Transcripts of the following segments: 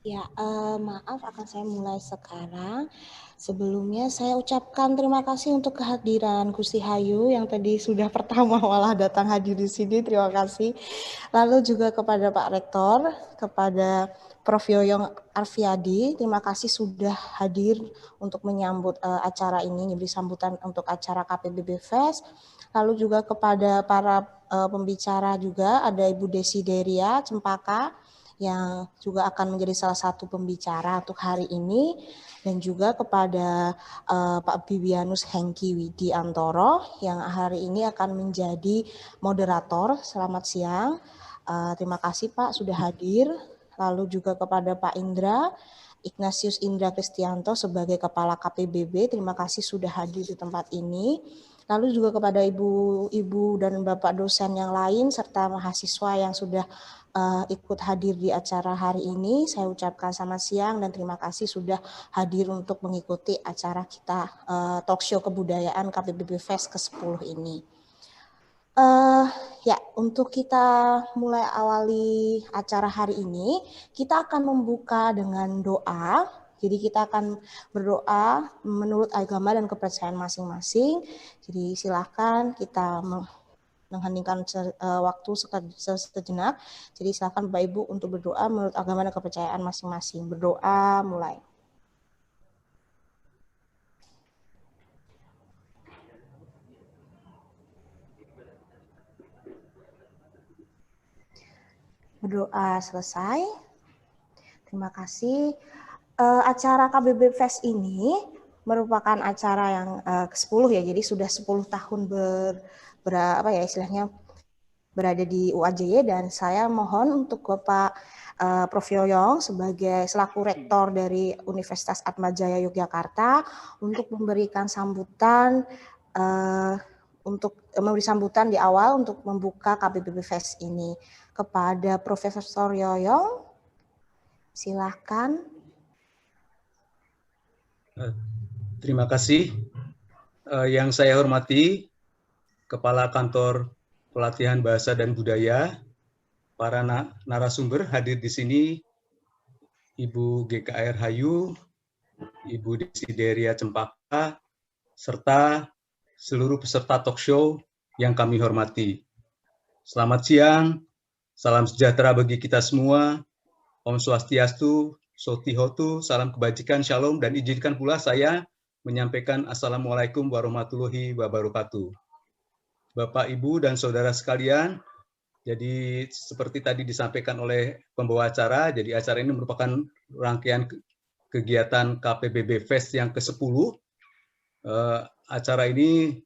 Ya, maaf akan saya mulai sekarang. Sebelumnya saya ucapkan terima kasih untuk kehadiran Gusti Hayu yang tadi sudah pertama malah datang hadir di sini. Terima kasih. Lalu juga kepada Pak Rektor, kepada Prof. Yoyong Arfiadi, terima kasih sudah hadir untuk menyambut acara ini, memberi sambutan untuk acara KPBB Fest. Lalu juga kepada para pembicara juga, ada Ibu Desideria Cempaka, yang juga akan menjadi salah satu pembicara untuk hari ini, dan juga kepada Pak Bibianus Hengki Widi Antoro yang hari ini akan menjadi moderator. Selamat siang. Terima kasih Pak sudah hadir. Lalu juga kepada Pak Indra, Ignatius Indra Kristianto sebagai Kepala KPBB, terima kasih sudah hadir di tempat ini. Lalu juga kepada ibu-ibu dan bapak dosen yang lain serta mahasiswa yang sudah ikut hadir di acara hari ini, saya ucapkan selamat siang dan terima kasih sudah hadir untuk mengikuti acara kita talk show kebudayaan KPBB Fest ke-10 ini. Ya, untuk kita mulai awali acara hari ini, kita akan membuka dengan doa. Jadi kita akan berdoa menurut agama dan kepercayaan masing-masing. Jadi silakan kita mengheningkan waktu sejenak. Jadi silakan Bapak Ibu untuk berdoa menurut agama dan kepercayaan masing-masing. Berdoa mulai. Berdoa selesai. Terima kasih. Acara KBB Fest ini merupakan acara yang ke-10 ya. Jadi sudah 10 tahun berada di UAJY, dan saya mohon untuk Bapak Prof. Yoyong sebagai selaku rektor dari Universitas Atmajaya Yogyakarta untuk memberikan sambutan di awal untuk membuka KBBB Fest ini. Kepada Profesor Yoyong, silakan. Terima kasih. Yang saya hormati Kepala Kantor Pelatihan Bahasa dan Budaya, para narasumber hadir di sini, Ibu GKR Hayu, Ibu Desideria Cempaka, serta seluruh peserta talk show yang kami hormati. Selamat siang, salam sejahtera bagi kita semua, Om Swastiastu, Sotihotu, salam kebajikan, shalom, dan izinkan pula saya menyampaikan Assalamualaikum warahmatullahi wabarakatuh. Bapak, Ibu, dan Saudara sekalian, jadi seperti tadi disampaikan oleh pembawa acara, jadi acara ini merupakan rangkaian kegiatan KPBB Fest yang ke-10. Acara ini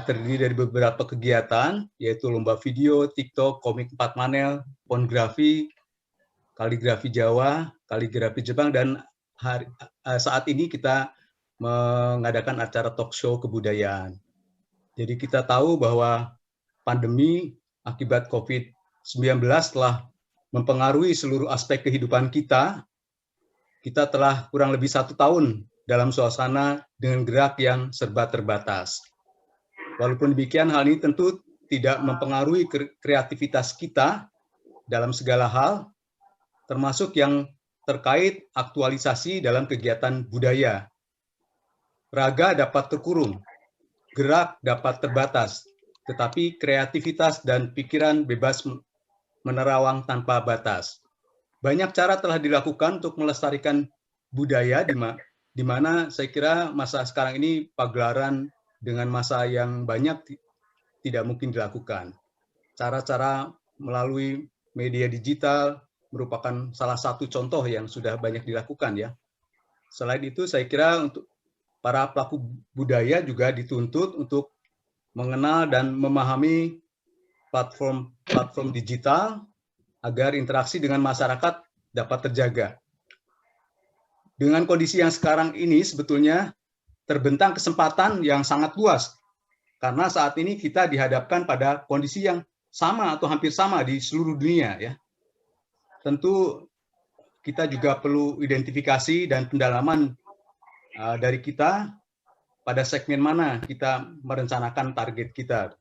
terdiri dari beberapa kegiatan, yaitu lomba video, TikTok, komik 4 panel, pornografi, kaligrafi Jawa, kaligrafi Jepang, dan saat ini kita mengadakan acara talk show kebudayaan. Jadi kita tahu bahwa pandemi akibat COVID-19 telah mempengaruhi seluruh aspek kehidupan kita. Kita telah kurang lebih 1 tahun dalam suasana dengan gerak yang serba terbatas. Walaupun demikian, hal ini tentu tidak mempengaruhi kreativitas kita dalam segala hal, termasuk yang terkait aktualisasi dalam kegiatan budaya. Raga dapat terkurung, gerak dapat terbatas, tetapi kreativitas dan pikiran bebas menerawang tanpa batas. Banyak cara telah dilakukan untuk melestarikan budaya, di mana saya kira masa sekarang ini pagelaran dengan masa yang banyak tidak mungkin dilakukan. Cara-cara melalui media digital merupakan salah satu contoh yang sudah banyak dilakukan ya. Selain itu, saya kira untuk para pelaku budaya juga dituntut untuk mengenal dan memahami platform digital agar interaksi dengan masyarakat dapat terjaga. Dengan kondisi yang sekarang ini sebetulnya terbentang kesempatan yang sangat luas, karena saat ini kita dihadapkan pada kondisi yang sama atau hampir sama di seluruh dunia ya. Tentu kita juga perlu identifikasi dan pendalaman dari kita pada segmen mana kita merencanakan target kita.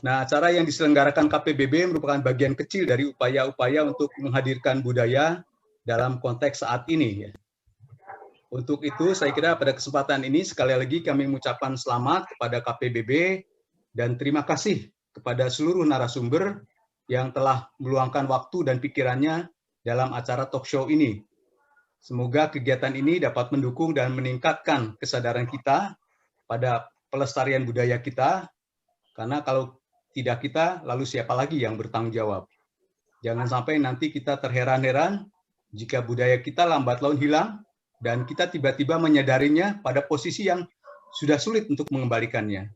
Nah, acara yang diselenggarakan KPBB merupakan bagian kecil dari upaya-upaya untuk menghadirkan budaya dalam konteks saat ini. Untuk itu, saya kira pada kesempatan ini sekali lagi kami mengucapkan selamat kepada KPBB dan terima kasih kepada seluruh narasumber yang telah meluangkan waktu dan pikirannya dalam acara talk show ini. Semoga kegiatan ini dapat mendukung dan meningkatkan kesadaran kita pada pelestarian budaya kita, karena kalau tidak kita, lalu siapa lagi yang bertanggung jawab? Jangan sampai nanti kita terheran-heran jika budaya kita lambat laun hilang dan kita tiba-tiba menyadarinya pada posisi yang sudah sulit untuk mengembalikannya.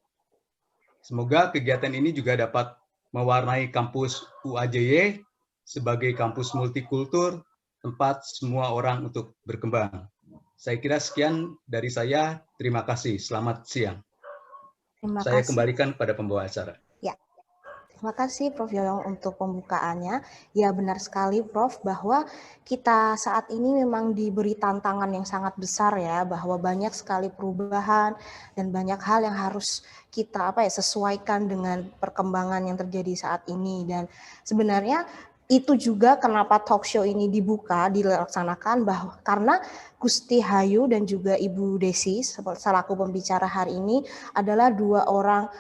Semoga kegiatan ini juga dapat mewarnai kampus UAJY sebagai kampus multikultur, tempat semua orang untuk berkembang. Saya kira sekian dari saya. Terima kasih. Selamat siang. Terima Saya kasih. kembalikan pada pembawa acara. Ya, terima kasih Prof. Yoyong untuk pembukaannya. Ya benar sekali Prof. bahwa kita saat ini memang diberi tantangan yang sangat besar ya, bahwa banyak sekali perubahan dan banyak hal yang harus kita sesuaikan dengan perkembangan yang terjadi saat ini. Dan sebenarnya itu juga kenapa talk show ini dilaksanakan bahwa karena Gusti Hayu dan juga Ibu Desi selaku pembicara hari ini adalah dua orang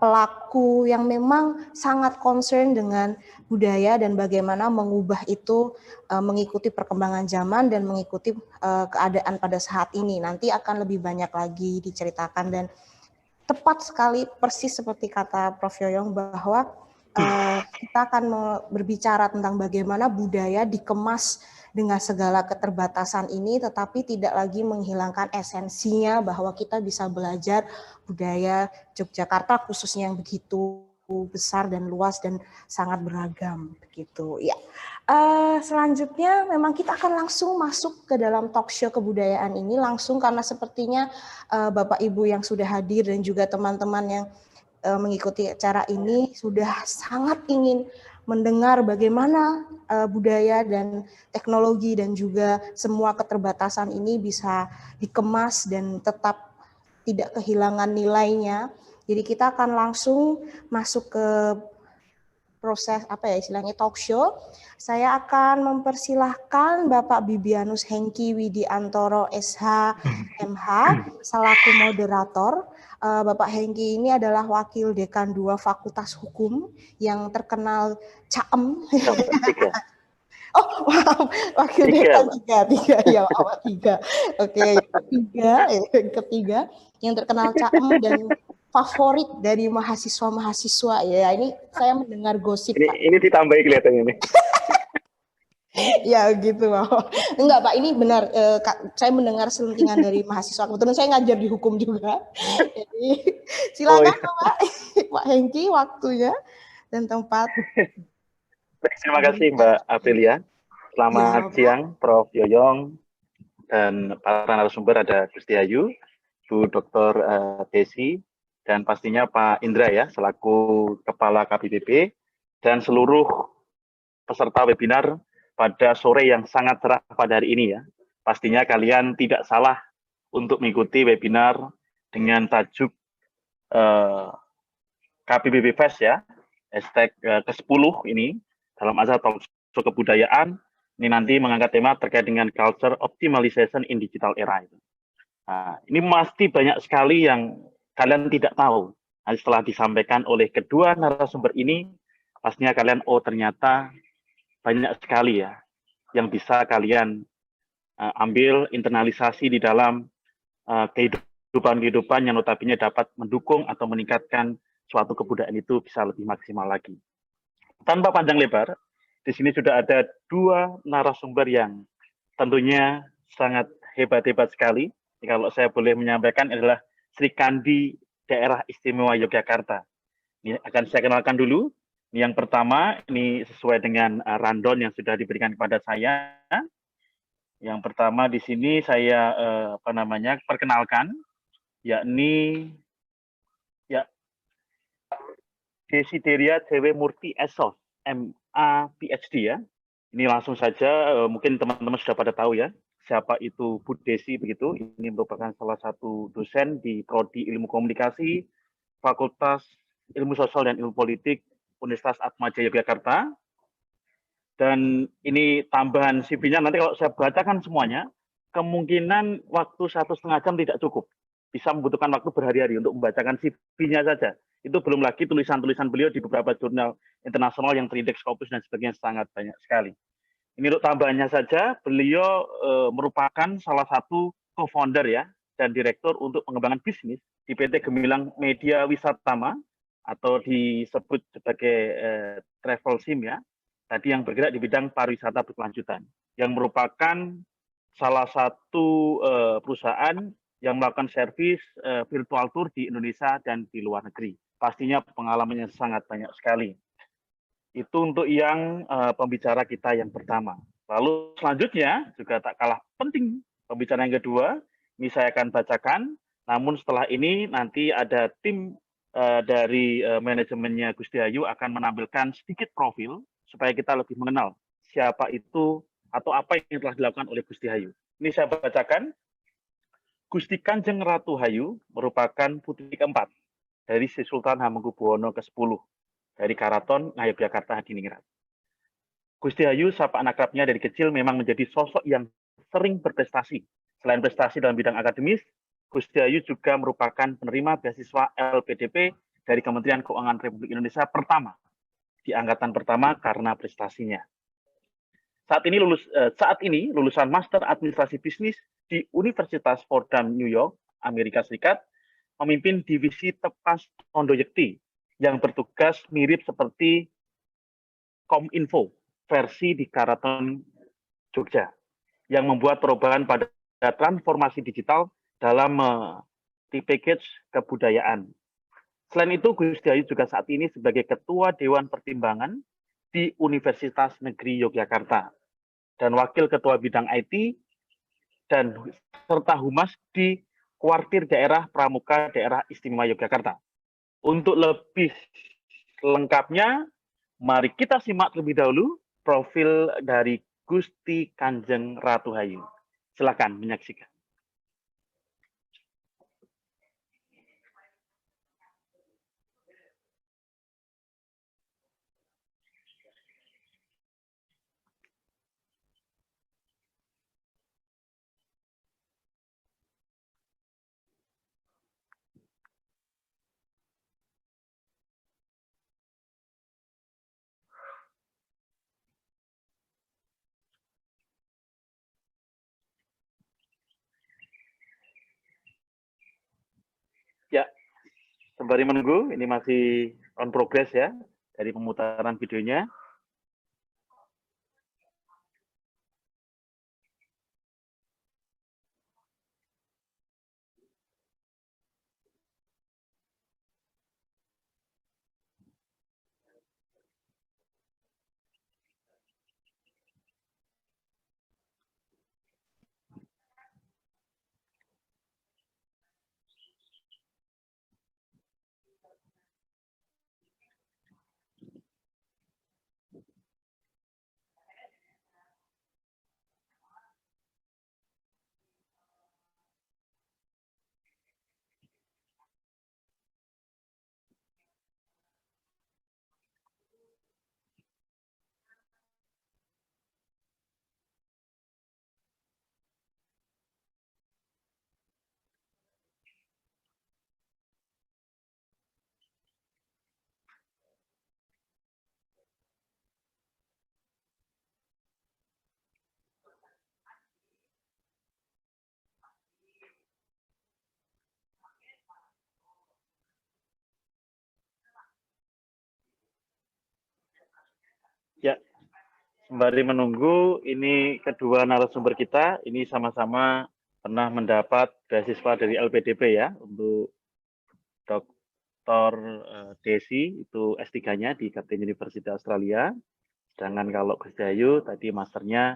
pelaku yang memang sangat concern dengan budaya dan bagaimana mengubah itu mengikuti perkembangan zaman dan mengikuti keadaan pada saat ini. Nanti akan lebih banyak lagi diceritakan dan tepat sekali persis seperti kata Prof. Yoyong bahwa kita akan berbicara tentang bagaimana budaya dikemas dengan segala keterbatasan ini tetapi tidak lagi menghilangkan esensinya bahwa kita bisa belajar budaya Yogyakarta khususnya yang begitu besar dan luas dan sangat beragam begitu ya. Selanjutnya memang kita akan langsung masuk ke dalam talk show kebudayaan ini langsung karena sepertinya Bapak Ibu yang sudah hadir dan juga teman-teman yang mengikuti acara ini sudah sangat ingin mendengar bagaimana budaya dan teknologi dan juga semua keterbatasan ini bisa dikemas dan tetap tidak kehilangan nilainya. Jadi kita akan langsung masuk ke proses istilahnya talk show. Saya akan mempersilahkan Bapak Bibianus Hengki Widiantoro SH MH selaku moderator. Bapak Hengki ini adalah wakil dekan 2 Fakultas Hukum yang terkenal caem. Oh, wow, wakil dekan tiga ya, awal 3. Oke, ketiga yang terkenal caem dan favorit dari mahasiswa-mahasiswa ya. Ini saya mendengar gosip ini, Pak. Ini ditambahi kelihatannya ini. Ya gitu Pak. Enggak Pak, ini benar saya mendengar selentingan dari mahasiswa. Kebetulan saya ngajar di hukum juga. Jadi silakan Pak. Pak Hengki waktunya dan tempat. Terima kasih Mbak Aprilia. Selamat siang Prof. Yoyong dan para narasumber ada Gusti Hayu, Bu Dr. Desi, dan pastinya Pak Indra ya selaku Kepala KPBB dan seluruh peserta webinar pada sore yang sangat cerah pada hari ini ya. Pastinya kalian tidak salah untuk mengikuti webinar dengan tajuk KPBB Fest ya, hashtag ke-10 ini dalam acara talk show kebudayaan ini nanti mengangkat tema terkait dengan culture optimization in digital era. Nah, ini pasti banyak sekali yang kalian tidak tahu. Nah, setelah disampaikan oleh kedua narasumber ini, pastinya kalian ternyata banyak sekali ya yang bisa kalian ambil internalisasi di dalam kehidupan yang notabene dapat mendukung atau meningkatkan suatu kebudayaan itu bisa lebih maksimal lagi. Tanpa panjang lebar, di sini sudah ada 2 narasumber yang tentunya sangat hebat-hebat sekali. Kalau saya boleh menyampaikan adalah Sri Kandi Daerah Istimewa Yogyakarta. Ini akan saya kenalkan dulu. Yang pertama, ini sesuai dengan rundown yang sudah diberikan kepada saya. Yang pertama di sini saya perkenalkan, yakni ya Desideria Dewi Murti SO, MA PhD ya. Ini langsung saja, mungkin teman-teman sudah pada tahu ya, siapa itu Bu Desi begitu. Ini merupakan salah satu dosen di Prodi Ilmu Komunikasi Fakultas Ilmu Sosial dan Ilmu Politik Universitas Atmajaya Yogyakarta. Dan ini tambahan CV-nya, nanti kalau saya bacakan semuanya, kemungkinan waktu 1,5 jam tidak cukup. Bisa membutuhkan waktu berhari-hari untuk membacakan CV-nya saja. Itu belum lagi tulisan-tulisan beliau di beberapa jurnal internasional yang terindeks Scopus dan sebagainya, sangat banyak sekali. Ini untuk tambahannya saja, beliau merupakan salah satu co-founder ya, dan direktur untuk pengembangan bisnis di PT Gemilang Media Wisatama, atau disebut sebagai Travel Sim ya, tadi yang bergerak di bidang pariwisata berkelanjutan, yang merupakan salah satu perusahaan yang melakukan servis virtual tour di Indonesia dan di luar negeri. Pastinya pengalamannya sangat banyak sekali. Itu untuk yang pembicara kita yang pertama. Lalu selanjutnya juga tak kalah penting, pembicara yang kedua, ini saya akan bacakan, namun setelah ini nanti ada tim dari manajemennya Gusti Hayu akan menampilkan sedikit profil supaya kita lebih mengenal siapa itu atau apa yang telah dilakukan oleh Gusti Hayu. Ini saya bacakan. Gusti Kanjeng Ratu Hayu merupakan putri keempat dari Sri Sultan Hamengkubuwono ke-10 dari Karaton Ngayogyakarta Hadiningrat. Gusti Hayu, sapaan akrabnya dari kecil, memang menjadi sosok yang sering berprestasi. Selain prestasi dalam bidang akademis, Gusti Hayu juga merupakan penerima beasiswa LPDP dari Kementerian Keuangan Republik Indonesia pertama di angkatan pertama karena prestasinya. Saat ini lulusan Master Administrasi Bisnis di Universitas Fordham, New York, Amerika Serikat, memimpin divisi Tepas Tondo Yekti yang bertugas mirip seperti Kominfo versi di Karaton Jogja, yang membuat perubahan pada transformasi digital dalam package kebudayaan. Selain itu, Gusti Hayu juga saat ini sebagai Ketua Dewan Pertimbangan di Universitas Negeri Yogyakarta dan Wakil Ketua Bidang IT dan serta Humas di Kuartir Daerah Pramuka Daerah Istimewa Yogyakarta. Untuk lebih lengkapnya, mari kita simak terlebih dahulu profil dari Gusti Kanjeng Ratu Hayu. Silakan menyaksikan. Ya, sembari menunggu, ini masih on progress ya, dari pemutaran videonya. Ya, sembari menunggu, ini kedua narasumber kita, ini sama-sama pernah mendapat beasiswa dari LPDP ya, untuk Dr. Desi, itu S3-nya di Curtin University Australia. Sedangkan kalau Gusti Hayu, tadi masternya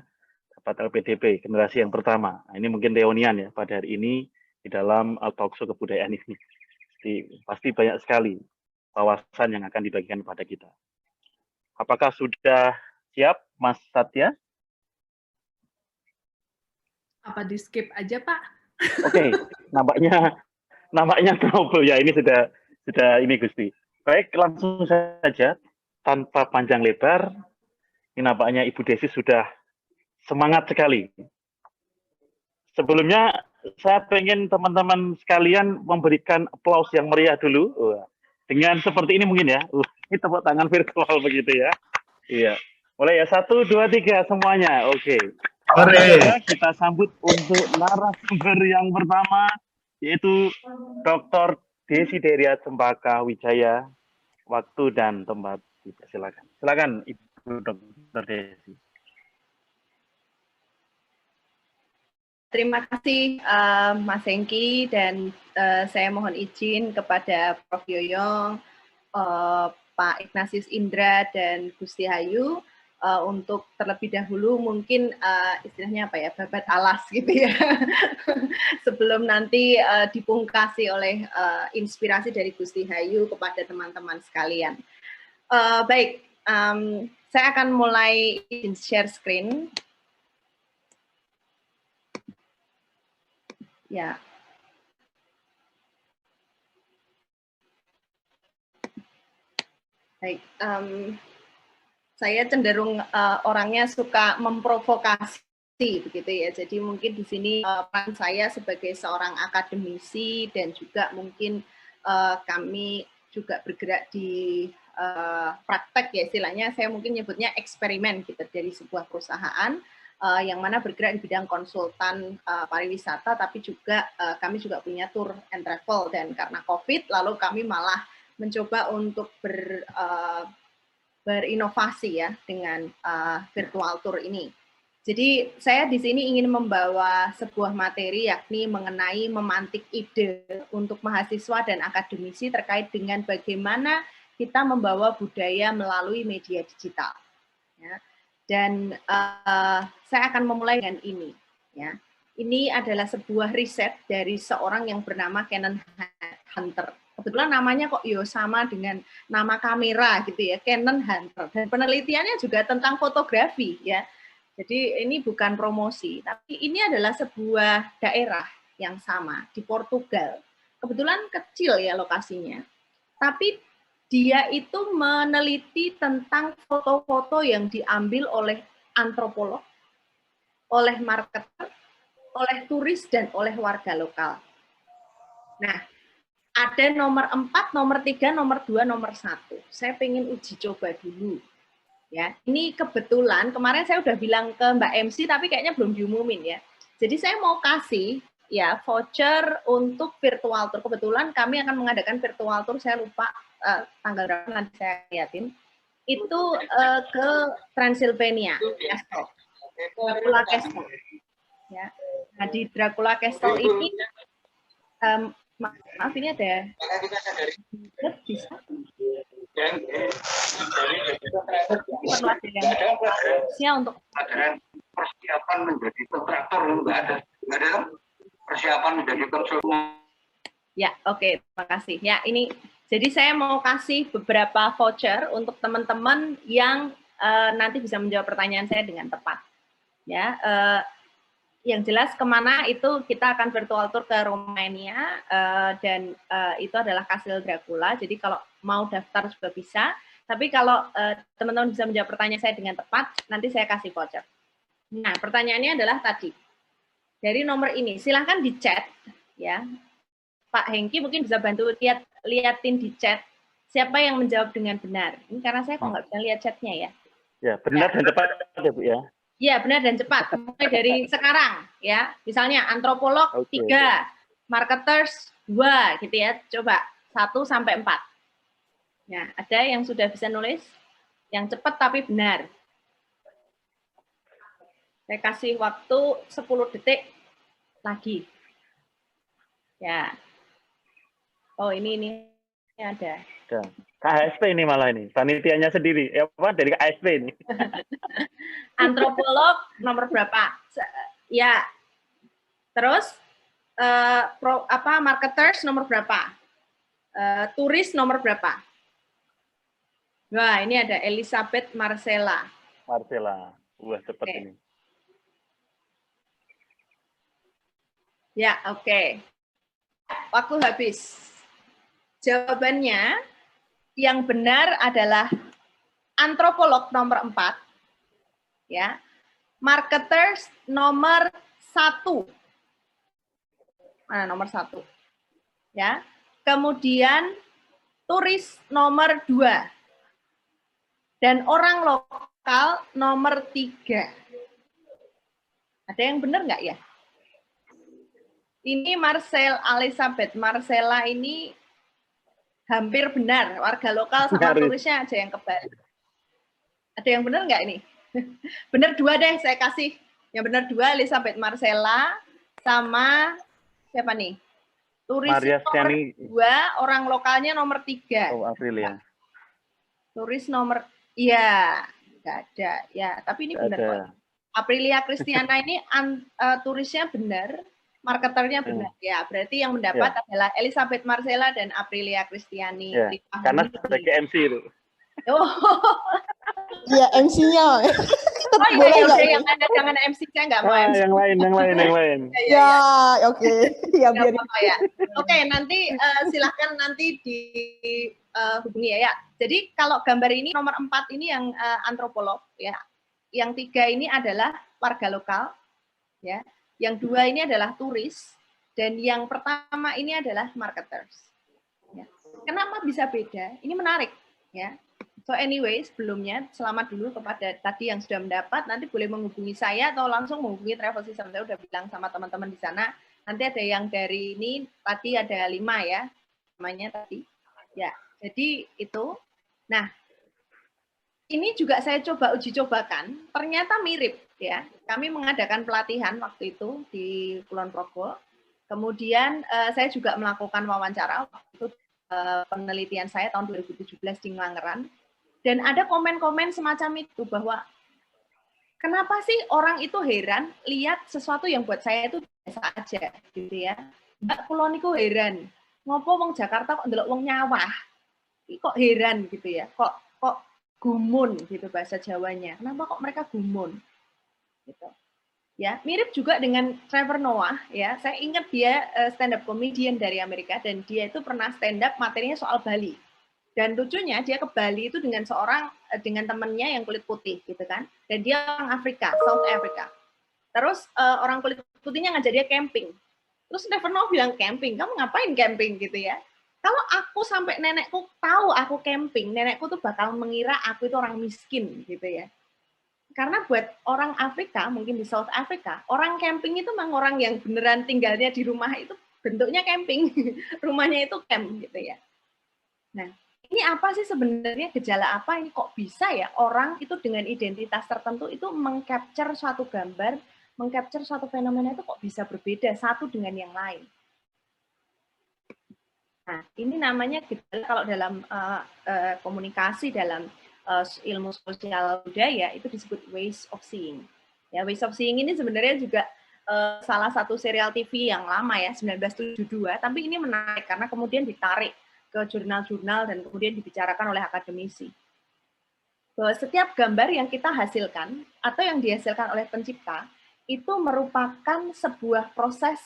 dapat LPDP, generasi yang pertama. Nah, ini mungkin reunian ya, pada hari ini di dalam talkshow kebudayaan ini. Pasti banyak sekali wawasan yang akan dibagikan kepada kita. Apakah sudah siap, Mas Satya? Apa di skip aja, Pak? Oke, nampaknya trouble ya, ini sudah ini Gusti. Baik, langsung saja tanpa panjang lebar. Ini nampaknya Ibu Desi sudah semangat sekali. Sebelumnya saya pengen teman-teman sekalian memberikan aplaus yang meriah dulu. Dengan seperti ini mungkin ya. Ini tepuk tangan virtual begitu ya. Iya. Mulai ya, 1, 2, 3 semuanya. Oke. Kita sambut untuk narasumber yang pertama, yaitu Dr. Desi Deria Cempaka Wijaya. Waktu dan tempat dipersilakan. Silakan Ibu Dr. Desi. Terima kasih Mas Hengki, dan saya mohon izin kepada Prof. Yoyong, Pak Ignatius Indra, dan Gusti Hayu untuk terlebih dahulu mungkin istilahnya apa ya, babat alas gitu ya, sebelum nanti dipungkasi oleh inspirasi dari Gusti Hayu kepada teman-teman sekalian. Baik, saya akan mulai share screen. Ya. Baik, saya cenderung orangnya suka memprovokasi begitu ya. Jadi mungkin di sini peran saya sebagai seorang akademisi dan juga mungkin kami juga bergerak di praktek ya, istilahnya saya mungkin nyebutnya eksperimen gitu dari sebuah perusahaan yang mana bergerak di bidang konsultan pariwisata, tapi juga kami juga punya tour and travel, dan karena COVID lalu kami malah mencoba untuk berinovasi ya dengan virtual tour ini. Jadi saya di sini ingin membawa sebuah materi yakni mengenai memantik ide untuk mahasiswa dan akademisi terkait dengan bagaimana kita membawa budaya melalui media digital. Ya. Dan saya akan memulai dengan ini. Ya. Ini adalah sebuah riset dari seorang yang bernama Canon Hunter. Kebetulan namanya kok sama dengan nama kamera gitu ya, Canon Hunter. Dan penelitiannya juga tentang fotografi ya. Jadi ini bukan promosi, tapi ini adalah sebuah daerah yang sama di Portugal. Kebetulan kecil ya lokasinya. Tapi dia itu meneliti tentang foto-foto yang diambil oleh antropolog, oleh marketer, oleh turis, dan oleh warga lokal. Nah, ada nomor 4, nomor 3, nomor 2, nomor 1. Saya pengen uji coba dulu. Ya, ini kebetulan kemarin saya udah bilang ke Mbak MC, tapi kayaknya belum diumumin ya. Jadi saya mau kasih ya voucher untuk virtual tour. Kebetulan kami akan mengadakan virtual tour, saya lupa tanggal berapa, nanti saya liatin. Itu ke Transylvania, Castle, Dracula Castle. Ya. Nah, di Dracula Castle ini, maaf ini ada bisa. Untuk persiapan menjadi kontraktor nggak ada persiapan menjadi konsultan. Ya, oke, terima kasih. Ya, ini jadi saya mau kasih beberapa voucher untuk teman-teman yang nanti bisa menjawab pertanyaan saya dengan tepat. Ya, yang jelas kemana itu kita akan virtual tour ke Romania dan itu adalah Kastil Dracula. Jadi kalau mau daftar juga bisa. Tapi kalau teman-teman bisa menjawab pertanyaan saya dengan tepat, nanti saya kasih voucher. Nah, pertanyaannya adalah tadi dari nomor ini. Silahkan di chat, ya. Pak Hengki mungkin bisa bantu liatin di chat siapa yang menjawab dengan benar. Ini karena saya kok nggak bisa lihat chatnya ya. Ya, benar dan tepat ya Bu ya. Iya, benar dan cepat. Mulai dari sekarang ya. Misalnya antropolog 3, marketers 2 gitu ya. Coba 1 sampai 4. Nah, ada yang sudah bisa nulis? Yang cepat tapi benar. Saya kasih waktu 10 detik lagi. Ya. Oh, ini ada. KHSP ini malah ini, panitianya sendiri. Ya, apa dari KHSP ini? Antropolog nomor berapa? Ya. Terus marketers nomor berapa? Turis nomor berapa? Wah, ini ada Elizabeth Marcella. Wah, cepat ini. Ya, oke. Waktu habis. Jawabannya yang benar adalah antropolog nomor 4, ya, marketers nomor 1. Mana nomor 1? Ya. Kemudian turis nomor 2. Dan orang lokal nomor 3. Ada yang benar nggak ya? Ini Elizabeth Marcella ini hampir benar. Warga lokal sama turisnya aja yang kebalik. Ada yang benar nggak ini? Benar 2 deh, saya kasih. Yang benar 2, Elizabeth Marcella sama siapa nih? Turis nomor 2, orang lokalnya nomor 3. Oh, April ya. Turis nomor, iya, nggak ada. Ya, tapi ini benar kok. Aprilia Christiana ini turisnya benar, marketernya benar. Ya, berarti yang mendapat adalah Elizabeth Marcella dan Aprilia Christiani. Ya, karena sebagai MC itu. Oh. Iya, MC-nya. Oh iya, udah yang ada jangan MC, saya nggak mau MC. Yang lain. Ya, oke. Ya, biar ya. Oke, nanti silahkan nanti dihubungi ya. Jadi kalau gambar ini nomor 4 ini yang antropolog ya. Yang 3 ini adalah warga lokal ya. Yang 2 ini adalah turis dan yang pertama ini adalah marketers. Ya. Kenapa bisa beda? Ini menarik ya. So anyway, sebelumnya selamat dulu kepada tadi yang sudah mendapat. Nanti boleh menghubungi saya atau langsung menghubungi Travel System. Saya udah bilang sama teman-teman di sana. Nanti ada yang dari ini tadi ada 5 ya, namanya tadi. Ya, jadi itu. Nah, ini juga saya coba uji cobakan. Ternyata mirip ya. Kami mengadakan pelatihan waktu itu di Kulon Progo. Kemudian saya juga melakukan wawancara waktu itu penelitian saya tahun 2017 di Ngelanggeran. Dan ada komen-komen semacam itu bahwa kenapa sih orang itu heran lihat sesuatu yang buat saya itu biasa aja gitu ya. Mbak Kulon itu heran. Ngopo wong Jakarta kok ndelok wong nyawah. Kok heran gitu ya. Kok gumun gitu bahasa Jawanya. Kenapa kok mereka gumun? Gitu. Ya, mirip juga dengan Trevor Noah ya. Saya ingat dia stand up comedian dari Amerika dan dia itu pernah stand up materinya soal Bali. Dan lucunya dia ke Bali itu dengan temannya yang kulit putih gitu kan. Dan dia orang Afrika, South Africa. Terus orang kulit putihnya ngajak dia camping. Terus Trevor Noah bilang, camping, kamu ngapain camping gitu ya? Kalau aku sampai nenekku tahu aku camping, nenekku tuh bakal mengira aku itu orang miskin gitu ya. Karena buat orang Afrika, mungkin di South Africa, orang camping itu memang orang yang beneran tinggalnya di rumah itu bentuknya camping. Rumahnya itu camp gitu ya. Nah, ini apa sih sebenarnya, gejala apa ini kok bisa ya orang itu dengan identitas tertentu itu meng-capture suatu gambar, meng-capture suatu fenomena itu kok bisa berbeda satu dengan yang lain. Nah, ini namanya gejala kalau dalam komunikasi, dalam ilmu sosial budaya itu disebut ways of seeing. Ya, ways of seeing ini sebenarnya juga salah satu serial TV yang lama ya, 1972, tapi ini menarik karena kemudian ditarik ke jurnal-jurnal dan kemudian dibicarakan oleh akademisi. Bahwa setiap gambar yang kita hasilkan atau yang dihasilkan oleh pencipta itu merupakan sebuah proses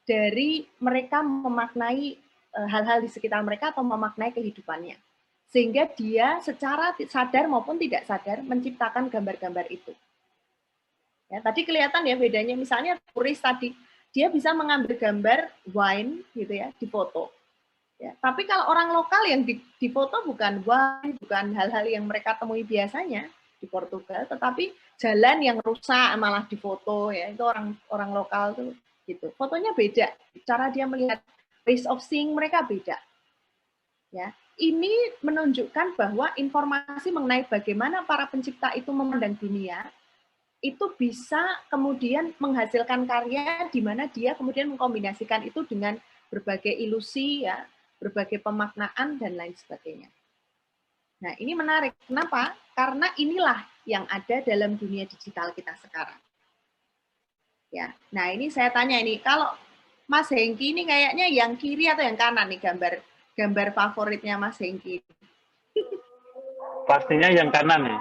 dari mereka memaknai hal-hal di sekitar mereka atau memaknai kehidupannya. Sehingga dia secara sadar maupun tidak sadar menciptakan gambar-gambar itu. Ya, tadi kelihatan ya bedanya, misalnya turis tadi, dia bisa mengambil gambar wine gitu ya, difoto. Ya, tapi kalau orang lokal yang difoto bukan wine, bukan hal-hal yang mereka temui biasanya di Portugal, tetapi jalan yang rusak malah difoto ya, itu orang lokal tuh gitu. Fotonya beda, cara dia melihat, ways of seeing mereka beda. Ya, ini menunjukkan bahwa informasi mengenai bagaimana para pencipta itu memandang dunia itu bisa kemudian menghasilkan karya di mana dia kemudian mengkombinasikan itu dengan berbagai ilusi ya, berbagai pemaknaan dan lain sebagainya. Nah, ini menarik. Kenapa? Karena inilah yang ada dalam dunia digital kita sekarang. Ya. Nah, ini saya tanya ini, kalau Mas Hengki ini kayaknya yang kiri atau yang kanan nih gambar favoritnya Mas Hengki? Pastinya yang kanan ya.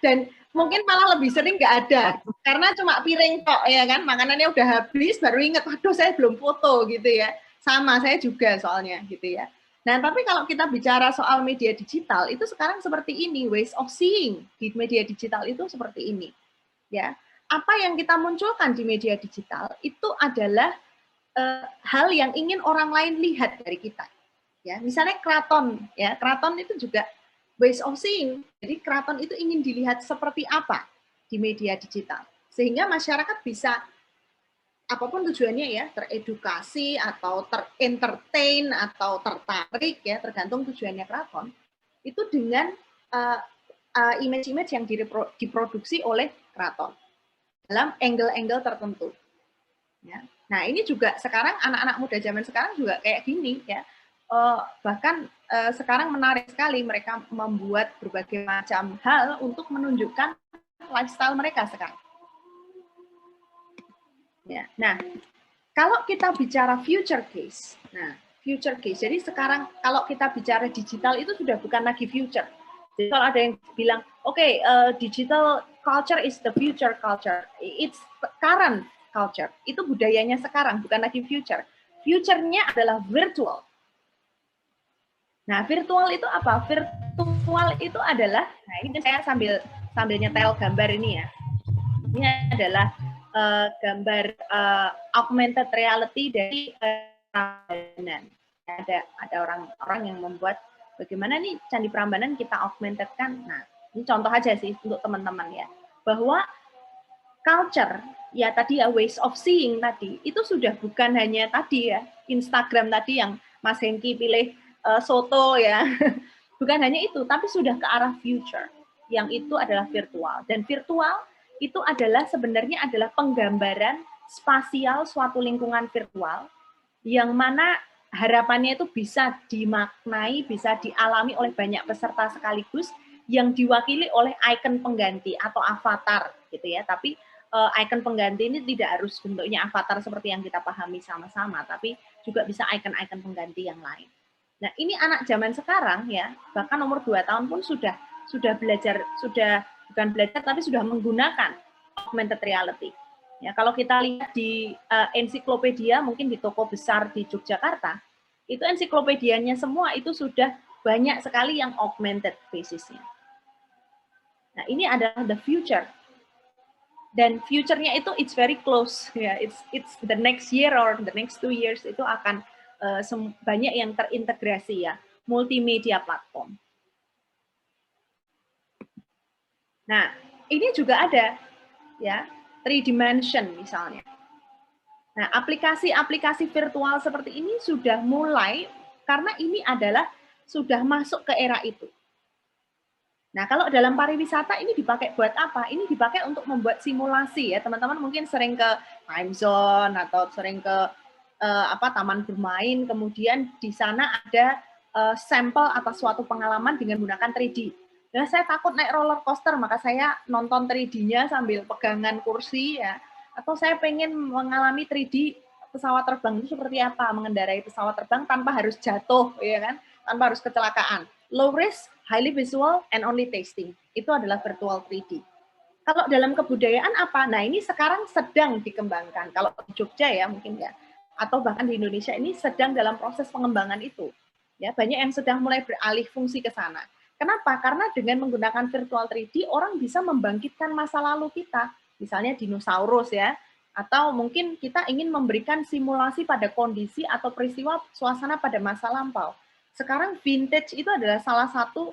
Dan mungkin malah lebih sering nggak ada, karena cuma piring tok ya kan, makanannya udah habis, baru ingat, waduh saya belum foto gitu ya. Sama, saya juga soalnya gitu ya. Nah, tapi kalau kita bicara soal media digital, itu sekarang seperti ini, ways of seeing di media digital itu seperti ini. Ya, apa yang kita munculkan di media digital itu adalah hal yang ingin orang lain lihat dari kita. Ya, misalnya keraton, ya, keraton itu juga ways of seeing. Jadi keraton itu ingin dilihat seperti apa di media digital, sehingga masyarakat bisa apapun tujuannya ya, teredukasi atau terentertain atau tertarik ya, tergantung tujuannya keraton. Itu dengan image-image yang diproduksi oleh keraton dalam angle-angle tertentu. Ya. Nah, ini juga sekarang anak-anak muda zaman sekarang juga kayak gini ya. Bahkan sekarang menarik sekali mereka membuat berbagai macam hal untuk menunjukkan lifestyle mereka sekarang. Ya. Nah, kalau kita bicara future case, jadi sekarang kalau kita bicara digital itu sudah bukan lagi future. Jadi kalau ada yang bilang, digital culture is the future culture, it's current culture, itu budayanya sekarang, bukan lagi future. Future-nya adalah virtual. Nah, virtual itu apa? Virtual itu adalah, nah ini saya sambil nyetel gambar ini ya. Ini adalah gambar augmented reality dari Prambanan. Ada orang-orang yang membuat bagaimana nih Candi Prambanan kita augmented-kan. Nah, ini contoh aja sih untuk teman-teman ya. Bahwa culture, ya tadi ya ways of seeing tadi, itu sudah bukan hanya tadi ya, Instagram tadi yang Mas Hengki pilih soto ya. Bukan hanya itu, tapi sudah ke arah future. Yang itu adalah virtual. Dan virtual itu adalah sebenarnya adalah penggambaran spasial suatu lingkungan virtual yang mana harapannya itu bisa dimaknai, bisa dialami oleh banyak peserta sekaligus yang diwakili oleh ikon pengganti atau avatar gitu ya. Tapi ikon pengganti ini tidak harus bentuknya avatar seperti yang kita pahami sama-sama, tapi juga bisa ikon-ikon pengganti yang lain. Nah, ini anak zaman sekarang ya, bahkan umur 2 tahun pun sudah belajar, bukan belajar tapi sudah menggunakan augmented reality. Ya, kalau kita lihat di ensiklopedia, mungkin di toko besar di Yogyakarta, itu ensiklopedianya semua itu sudah banyak sekali yang augmented basisnya. Nah, ini adalah the future. Dan future-nya itu it's very close ya, it's the next year or the next 2 years itu akan banyak yang terintegrasi ya, multimedia platform. Nah, ini juga ada ya, 3 dimension misalnya. Nah, aplikasi-aplikasi virtual seperti ini sudah mulai karena ini adalah sudah masuk ke era itu. Nah, kalau dalam pariwisata ini dipakai buat apa? Ini dipakai untuk membuat simulasi ya. Teman-teman mungkin sering ke time zone atau sering ke taman bermain, kemudian di sana ada sampel atas suatu pengalaman dengan menggunakan 3D. Nah, saya takut naik roller coaster, maka saya nonton 3D-nya sambil pegangan kursi ya. Atau saya pengen mengalami 3D pesawat terbang itu seperti apa, mengendarai pesawat terbang tanpa harus jatuh, ya kan? Tanpa harus kecelakaan. Low risk, highly visual, and only tasting. Itu adalah virtual 3D. Kalau dalam kebudayaan apa? Nah, ini sekarang sedang dikembangkan. Kalau di Jogja ya mungkin ya, atau bahkan di Indonesia ini sedang dalam proses pengembangan itu. Ya, banyak yang sedang mulai beralih fungsi ke sana. Kenapa? Karena dengan menggunakan virtual 3D, orang bisa membangkitkan masa lalu kita. Misalnya dinosaurus ya, atau mungkin kita ingin memberikan simulasi pada kondisi atau peristiwa suasana pada masa lampau. Sekarang vintage itu adalah salah satu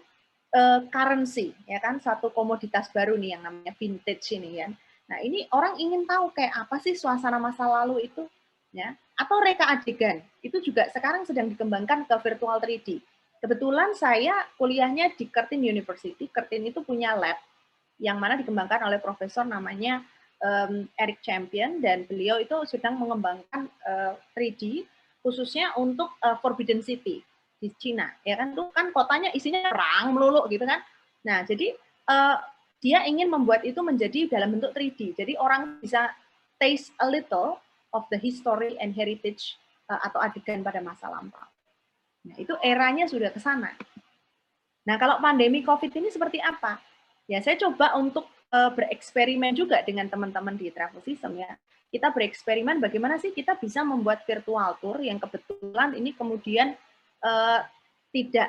currency, ya kan, satu komoditas baru nih yang namanya vintage ini ya. Nah, ini orang ingin tahu kayak apa sih suasana masa lalu itu, ya. Atau reka adegan, itu juga sekarang sedang dikembangkan ke virtual 3D. Kebetulan saya kuliahnya di Curtin University. Curtin itu punya lab yang mana dikembangkan oleh profesor namanya Eric Champion, dan beliau itu sedang mengembangkan 3D khususnya untuk Forbidden City di Cina, ya kan, itu kan kotanya isinya perang melulu gitu kan. Nah, jadi dia ingin membuat itu menjadi dalam bentuk 3D. Jadi orang bisa taste a little of the history and heritage atau adegan pada masa lampau. Nah, itu eranya sudah ke sana. Nah, kalau pandemi COVID ini seperti apa? Ya, saya coba untuk bereksperimen juga dengan teman-teman di Travel System ya. Kita bereksperimen bagaimana sih kita bisa membuat virtual tour yang kebetulan ini kemudian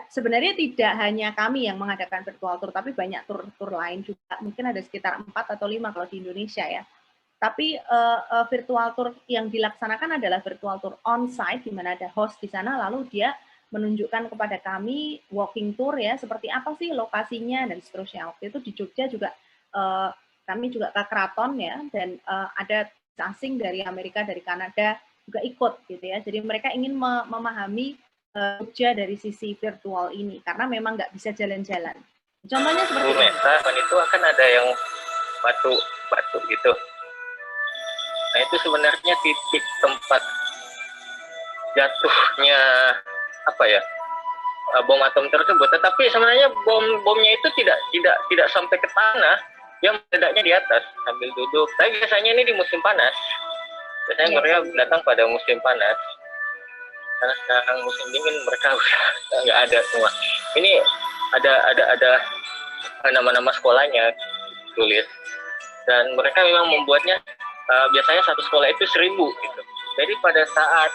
sebenarnya tidak hanya kami yang mengadakan virtual tour, tapi banyak tur lain juga. Mungkin ada sekitar 4 atau 5 kalau di Indonesia ya. Tapi virtual tour yang dilaksanakan adalah virtual tour on-site, di mana ada host di sana, lalu dia menunjukkan kepada kami walking tour ya, seperti apa sih lokasinya dan seterusnya. Waktu itu di Jogja juga kami juga ke keraton ya, dan ada asing dari Amerika, dari Kanada juga ikut gitu ya. Jadi mereka ingin memahami Jogja dari sisi virtual ini, karena memang nggak bisa jalan-jalan. Contohnya seperti ini. Itu akan ada yang batu gitu. Nah itu sebenarnya titik tempat jatuhnya apa ya, bom atom tersebut. Tetapi sebenarnya bomnya itu tidak sampai ke tanah, dia meledaknya di atas sambil duduk. Tapi biasanya ini di musim panas. Biasanya mereka datang pada musim panas. Karena sekarang musim dingin mereka udah nggak ada semua. Ini ada nama-nama sekolahnya tulis, dan mereka memang membuatnya biasanya satu sekolah itu 1.000 gitu. Jadi pada saat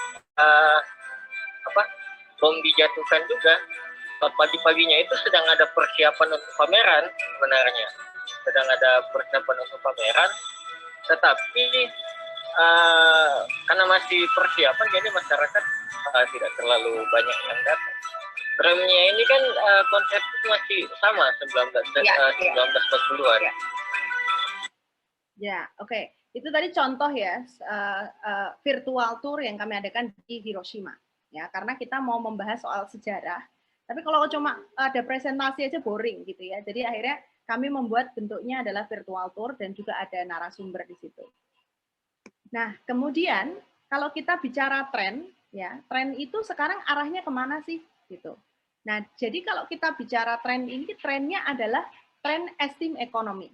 bom dijatuhkan juga, pagi-paginya itu sedang ada persiapan untuk pameran sebenarnya, tetapi karena masih persiapan, jadi masyarakat tidak terlalu banyak yang datang. Remnya ini kan konsep itu masih sama 1940-an. Ya, oke. Itu tadi contoh ya virtual tour yang kami adakan di Hiroshima. Ya, karena kita mau membahas soal sejarah. Tapi kalau cuma ada presentasi aja boring gitu ya. Jadi akhirnya kami membuat bentuknya adalah virtual tour dan juga ada narasumber di situ. Nah, kemudian kalau kita bicara tren, ya tren itu sekarang arahnya kemana sih? Gitu. Nah, jadi kalau kita bicara tren ini, trennya adalah tren esteem economy,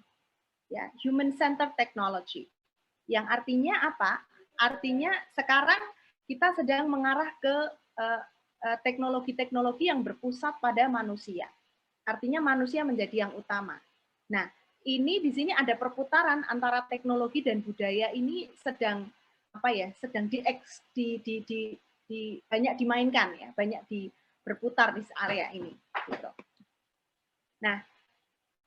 ya human centered technology. Yang artinya apa? Artinya sekarang kita sedang mengarah ke teknologi-teknologi yang berpusat pada manusia. Artinya manusia menjadi yang utama. Nah, ini di sini ada perputaran antara teknologi dan budaya ini sedang banyak dimainkan ya, banyak berputar di area ini. Gitu. Nah,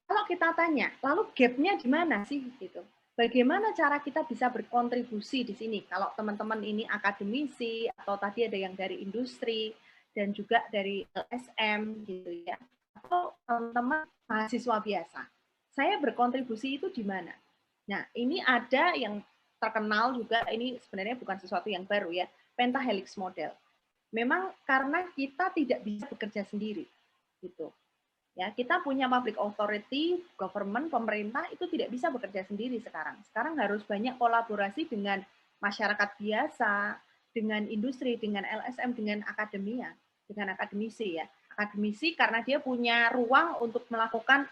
kalau kita tanya, lalu gap-nya di mana sih? Gitu. Bagaimana cara kita bisa berkontribusi di sini? Kalau teman-teman ini akademisi atau tadi ada yang dari industri dan juga dari LSM gitu ya, atau teman-teman mahasiswa biasa. Saya berkontribusi itu di mana? Nah, ini ada yang terkenal juga, ini sebenarnya bukan sesuatu yang baru ya, pentahelix model. Memang karena kita tidak bisa bekerja sendiri, gitu. Ya, kita punya public authority, government, pemerintah itu tidak bisa bekerja sendiri sekarang. Sekarang harus banyak kolaborasi dengan masyarakat biasa, dengan industri, dengan LSM, dengan akademia, dengan akademisi ya. Akademisi karena dia punya ruang untuk melakukan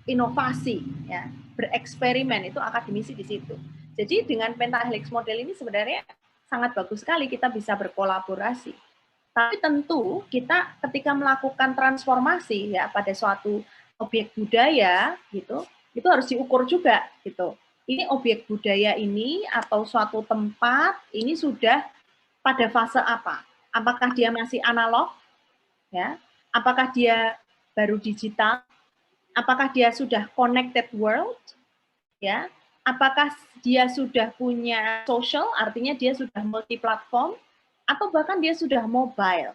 inovasi, ya, bereksperimen, itu akademisi di situ. Jadi dengan pentahelix model ini sebenarnya sangat bagus sekali kita bisa berkolaborasi. Tapi tentu kita ketika melakukan transformasi ya pada suatu objek budaya gitu, itu harus diukur juga gitu. Ini objek budaya ini atau suatu tempat ini sudah pada fase apa? Apakah dia masih analog? Ya, apakah dia baru digital? Apakah dia sudah connected world? Ya, apakah dia sudah punya social, artinya dia sudah multi platform, atau bahkan dia sudah mobile.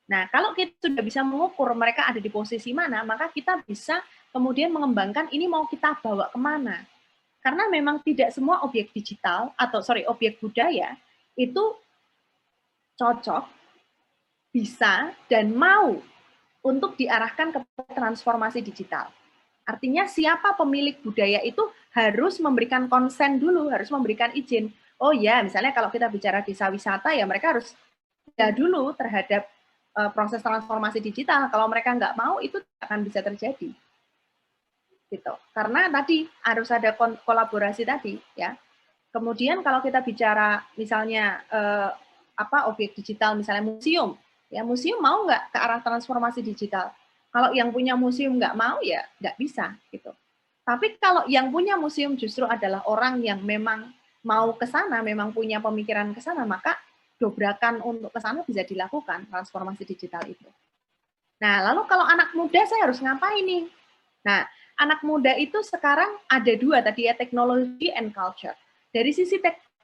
Nah, kalau kita sudah bisa mengukur mereka ada di posisi mana, maka kita bisa kemudian mengembangkan ini mau kita bawa kemana. Karena memang tidak semua objek digital objek budaya itu cocok, bisa dan mau untuk diarahkan ke transformasi digital. Artinya siapa pemilik budaya itu harus memberikan konsen dulu, harus memberikan izin. Oh ya, misalnya kalau kita bicara desa wisata ya mereka harus dulu terhadap proses transformasi digital. Kalau mereka nggak mau itu akan bisa terjadi. Gitu. Karena tadi harus ada kolaborasi tadi ya. Kemudian kalau kita bicara misalnya objek digital, misalnya museum, ya museum mau nggak ke arah transformasi digital? Kalau yang punya museum nggak mau ya nggak bisa gitu. Tapi kalau yang punya museum justru adalah orang yang memang mau ke sana, memang punya pemikiran ke sana, maka dobrakan untuk ke sana bisa dilakukan transformasi digital itu. Nah, lalu kalau anak muda saya harus ngapain nih? Nah, anak muda itu sekarang ada dua tadi ya, teknologi and culture. Dari sisi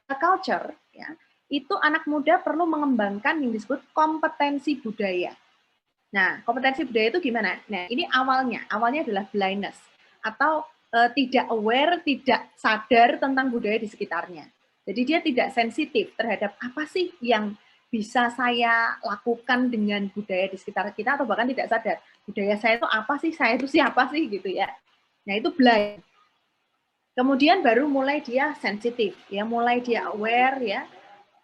culture ya, itu anak muda perlu mengembangkan yang disebut kompetensi budaya. Nah, kompetensi budaya itu gimana? Nah, ini awalnya adalah blindness atau tidak aware, tidak sadar tentang budaya di sekitarnya. Jadi dia tidak sensitif terhadap apa sih yang bisa saya lakukan dengan budaya di sekitar kita, atau bahkan tidak sadar budaya saya itu apa sih, saya itu siapa sih gitu ya. Nah itu blind. Kemudian baru mulai dia sensitif, ya mulai dia aware ya.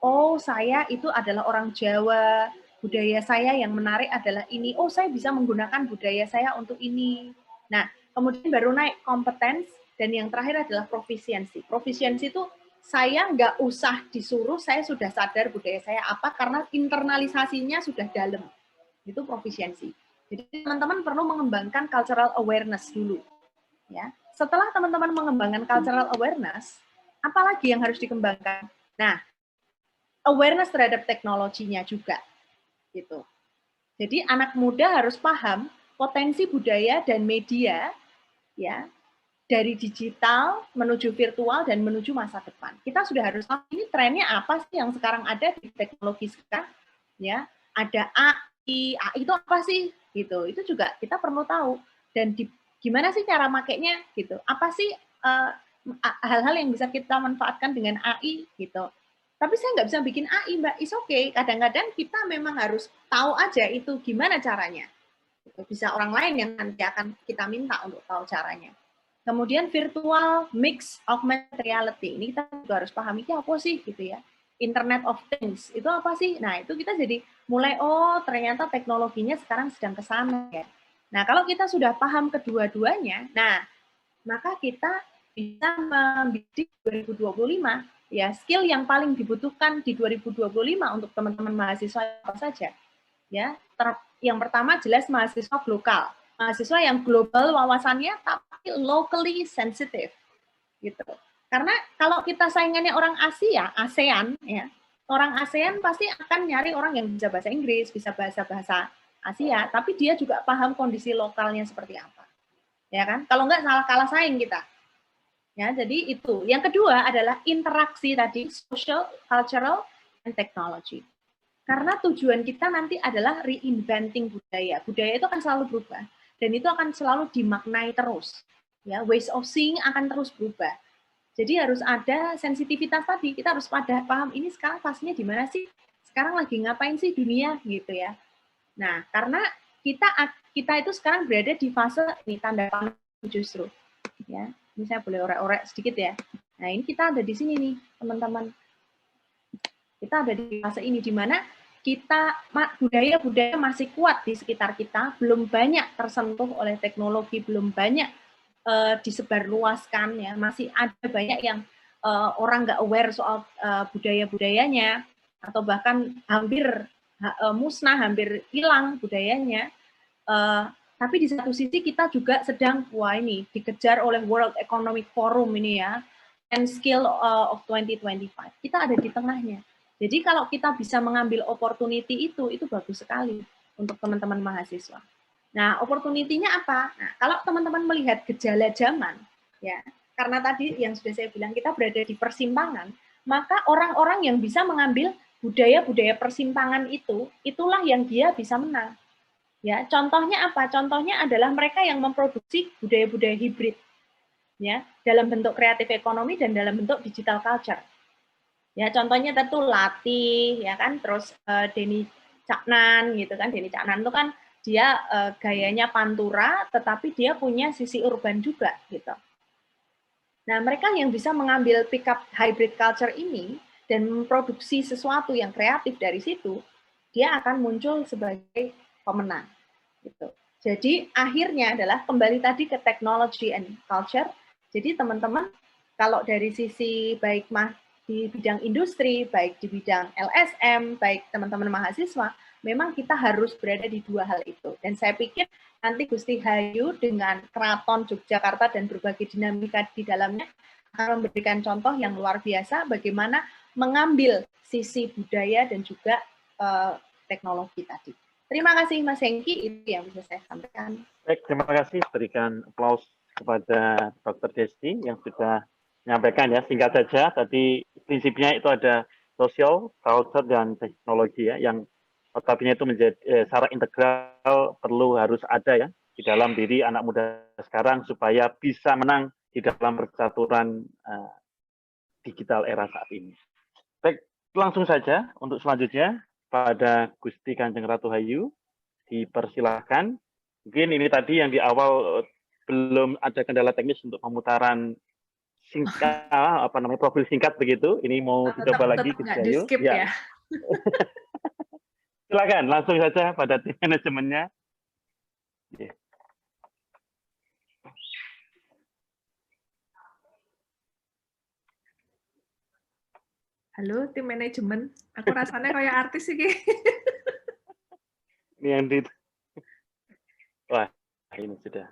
Oh saya itu adalah orang Jawa, budaya saya yang menarik adalah ini. Oh saya bisa menggunakan budaya saya untuk ini. Nah kemudian baru naik competence, dan yang terakhir adalah proficiency. Proficiency itu saya nggak usah disuruh, saya sudah sadar budaya saya apa, karena internalisasinya sudah dalam. Itu proficiency. Jadi teman-teman perlu mengembangkan cultural awareness dulu. Ya. Setelah teman-teman mengembangkan cultural awareness, apalagi yang harus dikembangkan? Nah, awareness terhadap teknologinya juga. Gitu. Jadi anak muda harus paham potensi budaya dan media, ya, dari digital menuju virtual dan menuju masa depan. Kita sudah harus tahu ini trennya apa sih yang sekarang ada di teknologi sekarang, ya. Ada AI itu apa sih? Gitu. Itu juga kita perlu tahu, dan gimana sih cara makainya gitu. Apa sih hal-hal yang bisa kita manfaatkan dengan AI gitu. Tapi saya nggak bisa bikin AI, Mbak. It's okay. Kadang-kadang kita memang harus tahu aja itu gimana caranya. Bisa orang lain yang nanti akan kita minta untuk tahu caranya. Kemudian virtual mix augmented reality. Ini kita juga harus pahami apa sih gitu ya. Internet of Things itu apa sih? Nah, itu kita jadi mulai ternyata teknologinya sekarang sedang ke sana ya. Nah, kalau kita sudah paham kedua-duanya, nah, maka kita bisa membidik 2025 ya, skill yang paling dibutuhkan di 2025 untuk teman-teman mahasiswa apa saja. Ya, yang pertama jelas mahasiswa lokal. Mahasiswa yang global wawasannya tapi locally sensitive gitu. Karena kalau kita saingannya orang ASEAN ya, orang ASEAN pasti akan nyari orang yang bisa bahasa Inggris, bisa bahasa Asia, tapi dia juga paham kondisi lokalnya seperti apa. Ya kan? Kalau enggak salah kalah saing kita. Ya, jadi itu. Yang kedua adalah interaksi tadi, social, cultural, and technology. Karena tujuan kita nanti adalah reinventing budaya. Budaya itu akan selalu berubah. Dan itu akan selalu dimaknai terus. Ya, ways of seeing akan terus berubah. Jadi harus ada sensitivitas tadi. Kita harus paham ini sekarang fasenya di mana sih? Sekarang lagi ngapain sih dunia gitu ya. Nah, karena kita itu sekarang berada di fase ini tanda panah justru. Ya, ini saya boleh orek-orek sedikit ya. Nah, ini kita ada di sini nih, teman-teman. Kita ada di fase ini di mana budaya-budaya masih kuat di sekitar kita, belum banyak tersentuh oleh teknologi, belum banyak disebarluaskan ya, masih ada banyak yang orang nggak aware soal budaya-budayanya, atau bahkan hampir musnah, hampir hilang budayanya. Tapi di satu sisi kita juga sedang dikejar oleh World Economic Forum ini ya, and skill of 2025. Kita ada di tengahnya. Jadi kalau kita bisa mengambil opportunity itu bagus sekali untuk teman-teman mahasiswa. Nah, opportunity-nya apa? Nah, kalau teman-teman melihat gejala zaman, ya, karena tadi yang sudah saya bilang kita berada di persimpangan, maka orang-orang yang bisa mengambil budaya-budaya persimpangan itulah yang dia bisa menang. Ya, contohnya apa? Contohnya adalah mereka yang memproduksi budaya-budaya hibrid, ya, dalam bentuk kreatif ekonomi dan dalam bentuk digital culture. Ya, contohnya tentu Latih, ya kan, terus Denny Caknan gitu kan. Denny Caknan itu kan dia gayanya pantura, tetapi dia punya sisi urban juga gitu. Nah, mereka yang bisa mengambil pick up hybrid culture ini dan memproduksi sesuatu yang kreatif dari situ, dia akan muncul sebagai pemenang. Gitu. Jadi akhirnya adalah kembali tadi ke technology and culture. Jadi teman-teman, kalau dari sisi baik di bidang industri, baik di bidang LSM, baik teman-teman mahasiswa, memang kita harus berada di dua hal itu. Dan saya pikir nanti Gusti Hayu dengan Keraton Yogyakarta dan berbagai dinamika di dalamnya akan memberikan contoh yang luar biasa bagaimana mengambil sisi budaya dan juga teknologi tadi. Terima kasih Mas Hengki, itu yang bisa saya sampaikan. Baik, terima kasih. Berikan aplaus kepada Dr. Desti yang sudah menyampaikan ya. Singkat saja, tadi prinsipnya itu ada social, culture, dan teknologi ya, yang notabene itu menjadi secara integral harus ada ya di dalam diri anak muda sekarang supaya bisa menang di dalam percaturan digital era saat ini. Baik, langsung saja untuk selanjutnya pada Gusti Kanjeng Ratu Hayu, dipersilahkan. Mungkin ini tadi yang di awal belum ada kendala teknis untuk pemutaran singkat, profil singkat begitu. Ini mau dicoba lagi Gusti Hayu. Ya. Silakan langsung saja pada tim manajemennya. Halo tim manajemen, aku rasanya kayak artis sih. Ini yang di, wah ini sudah.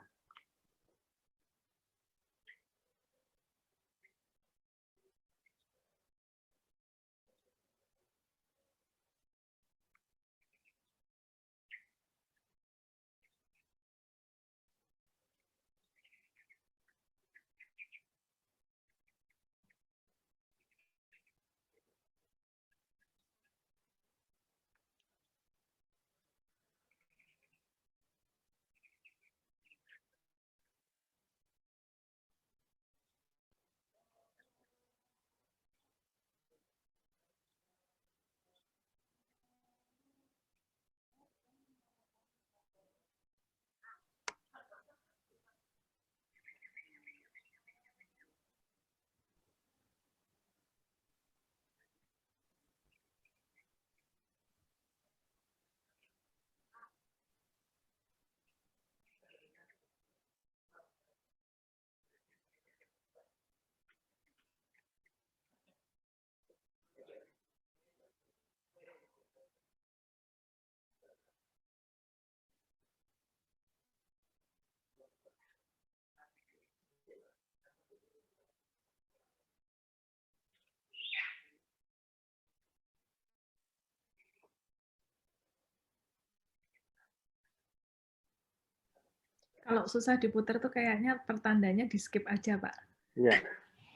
Kalau susah diputar tuh kayaknya pertandanya di skip aja, Pak. Iya,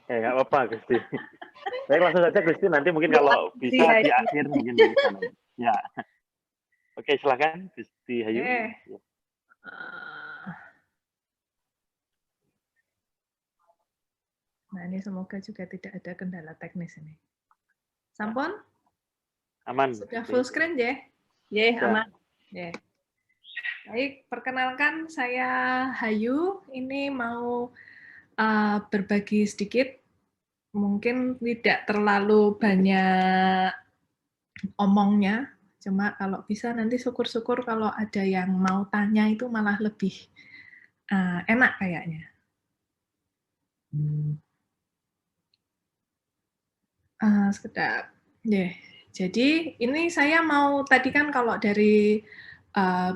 nggak apa-apa, Gusti. Baik, langsung saja, Gusti. Nanti mungkin kalau bisa di akhir mungkin di sana. Ya. Oke, silakan, Gusti Hayu. Nah, ini semoga juga tidak ada kendala teknis ini. Sampun? Aman. Sudah full screen, ya? Ya, aman. Ya. Baik, perkenalkan saya Hayu. Ini mau berbagi sedikit. Mungkin tidak terlalu banyak omongnya, cuma kalau bisa nanti syukur-syukur kalau ada yang mau tanya itu malah lebih enak kayaknya. Sekedap. Yeah. Jadi ini saya mau tadi kan kalau dari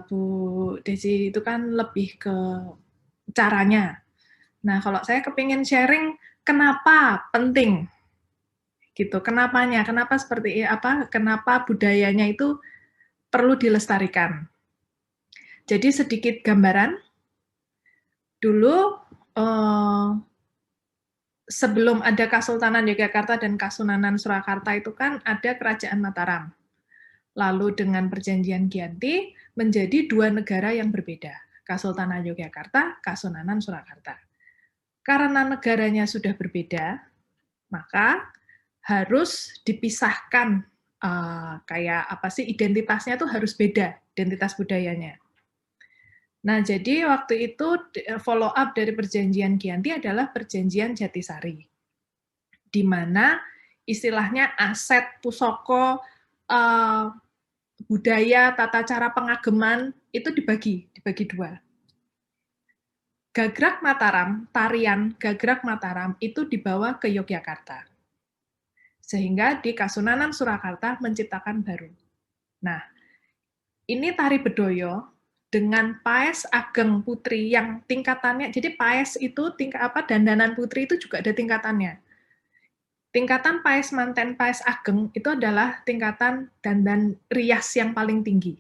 Bu Desi itu kan lebih ke caranya. Nah, kalau saya kepingin sharing kenapa penting gitu, kenapanya, kenapa seperti apa, kenapa budayanya itu perlu dilestarikan. Jadi sedikit gambaran, dulu sebelum ada Kesultanan Yogyakarta dan Kasunanan Surakarta itu kan ada Kerajaan Mataram. Lalu dengan Perjanjian Giyanti menjadi dua negara yang berbeda, Kesultanan Yogyakarta, Kasunanan Surakarta. Karena negaranya sudah berbeda, maka harus dipisahkan kayak apa sih identitasnya tuh harus beda, identitas budayanya. Nah, jadi waktu itu follow up dari Perjanjian Giyanti adalah Perjanjian Jatisari, di mana istilahnya aset pusoko budaya, tata cara pengageman itu dibagi dua. Gagrak Mataram, tarian Gagrak Mataram itu dibawa ke Yogyakarta. Sehingga di Kasunanan Surakarta menciptakan baru. Nah, ini tari bedoyo dengan paes ageng putri yang tingkatannya, jadi paes itu dandanan putri itu juga ada tingkatannya. tingkatan Paes Manten Paes Ageng itu adalah tingkatan dandan rias yang paling tinggi.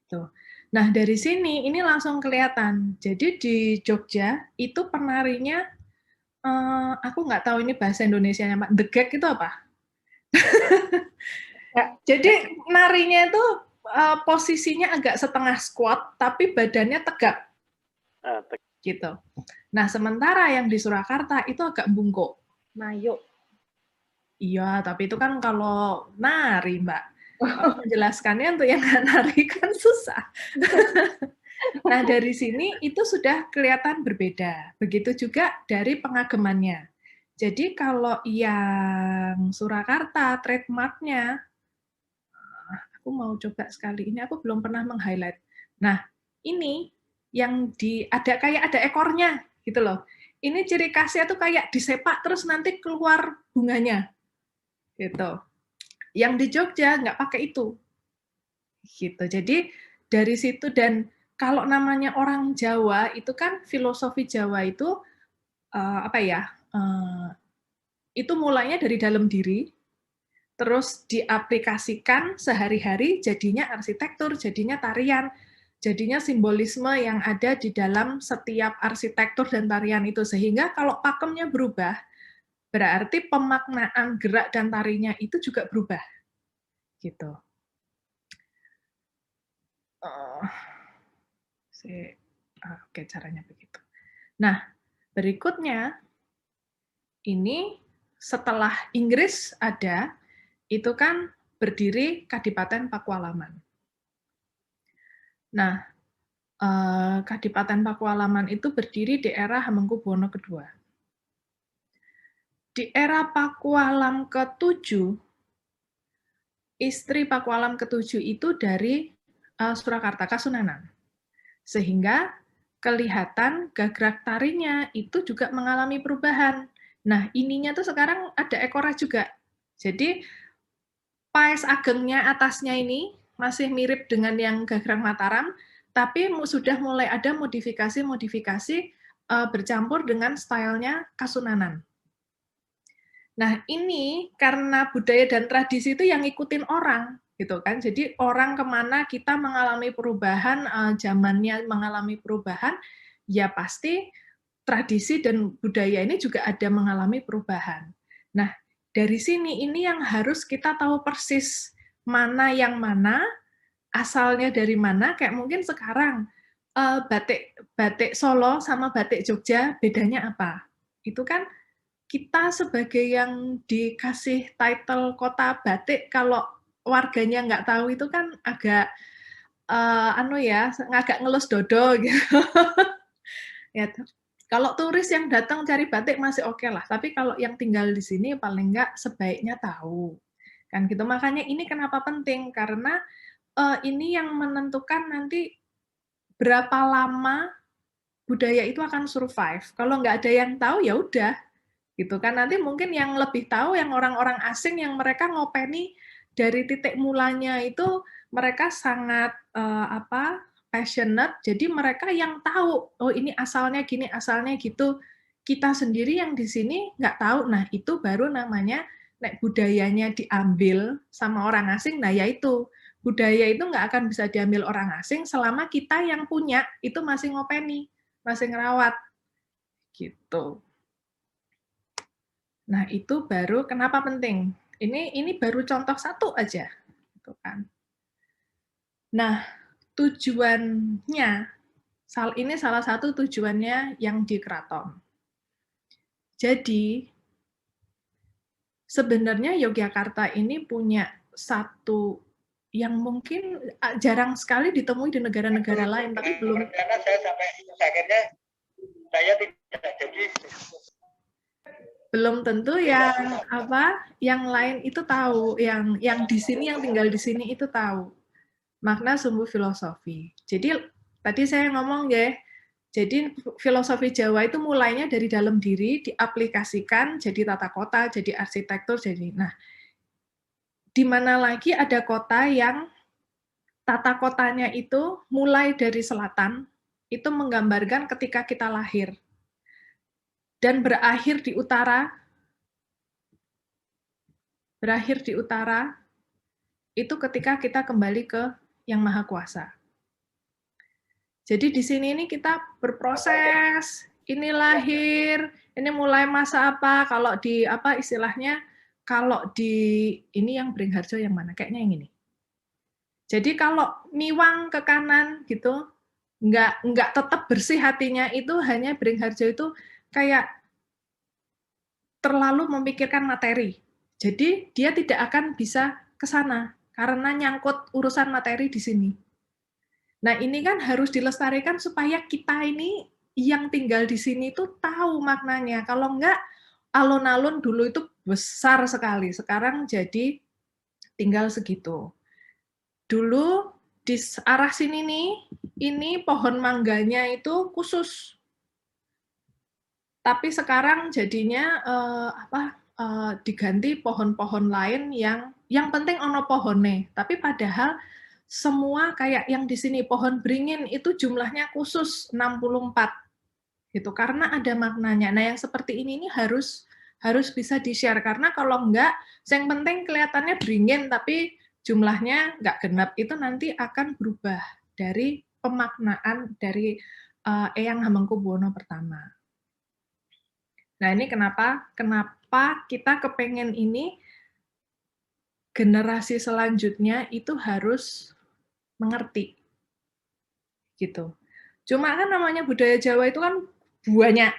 Tuh. Nah, dari sini ini langsung kelihatan. Jadi di Jogja itu penarinya, aku nggak tahu ini bahasa Indonesianya, Pak. Degek itu apa? Ya, jadi narinya itu posisinya agak setengah squat, tapi badannya tegak. Gitu. Nah, sementara yang di Surakarta itu agak bungkuk. Mayuk. Iya, tapi itu kan kalau nari, Mbak. Kalau menjelaskannya untuk yang nggak nari kan susah. Nah, dari sini itu sudah kelihatan berbeda. Begitu juga dari pengagemannya. Jadi kalau yang Surakarta, trademark-nya, aku mau coba sekali. Ini aku belum pernah meng-highlight. Nah, ini yang ada kayak ada ekornya, gitu loh. Ini ciri khasnya tuh kayak disepak terus nanti keluar bunganya. Gitu. Yang di Jogja nggak pakai itu. Gitu. Jadi dari situ, dan kalau namanya orang Jawa itu kan filosofi Jawa itu itu mulainya dari dalam diri, terus diaplikasikan sehari-hari, jadinya arsitektur, jadinya tarian, jadinya simbolisme yang ada di dalam setiap arsitektur dan tarian itu. Sehingga kalau pakemnya berubah, berarti pemaknaan gerak dan tarinya itu juga berubah. Gitu. Oke, caranya begitu. Nah, berikutnya, ini setelah Inggris ada, itu kan berdiri Kadipaten Pakualaman. Nah, Kadipaten Pakualaman itu berdiri di era Hamengkubuwono II. Di era Pakualam ke-7, istri Pakualam ke-7 itu dari Surakarta, Kasunanan. Sehingga kelihatan gagrak tarinya itu juga mengalami perubahan. Nah, ininya tuh sekarang ada ekornya juga. Jadi, Paes Agengnya atasnya ini masih mirip dengan yang gagrak Mataram, tapi sudah mulai ada modifikasi-modifikasi bercampur dengan stylenya Kasunanan. Nah, ini karena budaya dan tradisi itu yang ngikutin orang, gitu kan. Jadi orang kemana kita mengalami perubahan, zamannya mengalami perubahan, ya pasti tradisi dan budaya ini juga ada mengalami perubahan. Nah, dari sini ini yang harus kita tahu persis mana yang mana, asalnya dari mana. Kayak mungkin sekarang batik Solo sama batik Jogja bedanya apa? Itu kan kita sebagai yang dikasih title kota batik, kalau warganya nggak tahu itu kan agak agak ngelus dodo gitu. Ya, kalau turis yang datang cari batik masih oke lah, tapi kalau yang tinggal di sini paling nggak sebaiknya tahu. Kan gitu. Makanya ini kenapa penting, karena ini yang menentukan nanti berapa lama budaya itu akan survive. Kalau nggak ada yang tahu ya udah. Gitu kan, nanti mungkin yang lebih tahu yang orang-orang asing yang mereka ngopeni dari titik mulanya itu mereka sangat passionate, jadi mereka yang tahu, oh ini asalnya gini, asalnya gitu. Kita sendiri yang di sini nggak tahu, nah itu baru namanya nek budayanya diambil sama orang asing, nah yaitu budaya itu nggak akan bisa diambil orang asing selama kita yang punya itu masih ngopeni, masih ngerawat, gitu. Nah, itu baru kenapa penting. Ini baru contoh satu aja, gitu kan. Nah, tujuannya, ini salah satu tujuannya yang di keraton. Jadi, sebenarnya Yogyakarta ini punya satu yang mungkin jarang sekali ditemui di negara-negara lain, tapi belum. Karena saya sampai akhirnya saya tidak jadi. Belum tentu yang lain itu tahu, yang di sini, yang tinggal di sini itu tahu makna sumbu filosofi. Jadi tadi saya ngomong ya, jadi filosofi Jawa itu mulainya dari dalam diri, diaplikasikan jadi tata kota, jadi arsitektur, jadi nah di mana lagi ada kota yang tata kotanya itu mulai dari selatan, itu menggambarkan ketika kita lahir dan berakhir di utara, berakhir di utara, itu ketika kita kembali ke Yang Maha Kuasa. Jadi di sini ini kita berproses, ini lahir, ini mulai masa apa, kalau di apa istilahnya, kalau di ini yang Beringharjo yang mana? Kayaknya yang ini. Jadi kalau miwang ke kanan gitu, nggak tetap bersih hatinya, itu hanya Beringharjo itu kayak terlalu memikirkan materi. Jadi dia tidak akan bisa ke sana karena nyangkut urusan materi di sini. Nah, ini kan harus dilestarikan supaya kita ini yang tinggal di sini tuh tahu maknanya. Kalau enggak, alun-alun dulu itu besar sekali. Sekarang jadi tinggal segitu. Dulu di arah sini nih, ini pohon mangganya itu khusus. Tapi sekarang jadinya diganti pohon-pohon lain yang penting ono pohone. Tapi padahal semua kayak yang di sini pohon beringin itu jumlahnya khusus 64 gitu karena ada maknanya. Nah, yang seperti ini harus bisa di-share karena kalau enggak yang penting kelihatannya beringin tapi jumlahnya enggak genap, itu nanti akan berubah dari pemaknaan dari Eyang Hamengkubuwono pertama. Nah, ini kenapa kita kepengen ini generasi selanjutnya itu harus mengerti gitu. Cuma kan namanya budaya Jawa itu kan banyak.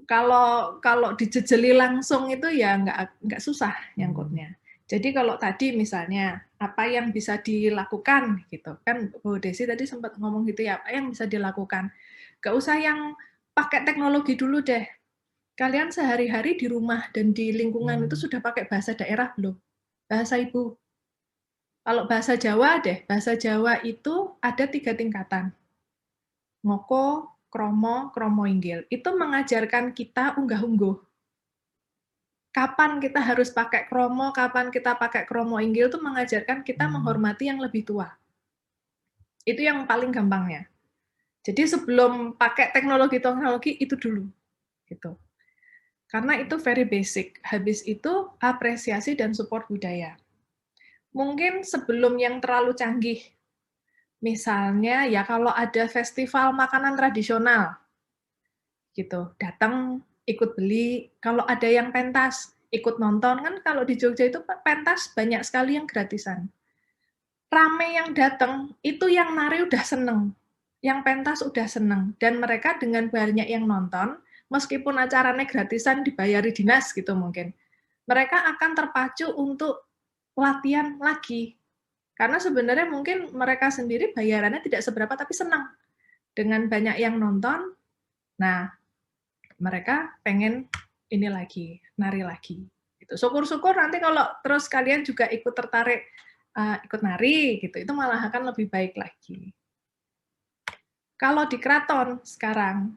Kalau dijejeli langsung itu ya nggak susah nyangkutnya. Jadi kalau tadi misalnya apa yang bisa dilakukan gitu kan, Bu Desi tadi sempat ngomong gitu ya, apa yang bisa dilakukan? Nggak usah yang pakai teknologi dulu deh. Kalian sehari-hari di rumah dan di lingkungan itu sudah pakai bahasa daerah belum? Bahasa ibu. Kalau bahasa Jawa deh, bahasa Jawa itu ada 3 tingkatan. Ngoko, kromo, kromo inggil. Itu mengajarkan kita unggah-ungguh. Kapan kita harus pakai kromo, kapan kita pakai kromo inggil, itu mengajarkan kita menghormati yang lebih tua. Itu yang paling gampangnya. Jadi sebelum pakai teknologi itu dulu. Gitu. Karena itu very basic. Habis itu apresiasi dan support budaya. Mungkin sebelum yang terlalu canggih, misalnya ya kalau ada festival makanan tradisional, gitu, datang ikut beli. Kalau ada yang pentas, ikut nonton. Kan kalau di Jogja itu pentas banyak sekali yang gratisan. Rame yang datang, itu yang nari udah seneng. Yang pentas udah seneng. Dan mereka dengan banyak yang nonton, meskipun acaranya gratisan dibayari dinas gitu mungkin, mereka akan terpacu untuk latihan lagi. Karena sebenarnya mungkin mereka sendiri bayarannya tidak seberapa, tapi senang. Dengan banyak yang nonton, nah mereka pengen ini lagi, nari lagi. Gitu. Syukur-syukur nanti kalau terus kalian juga ikut tertarik, ikut nari, gitu, itu malah akan lebih baik lagi. Kalau di keraton sekarang,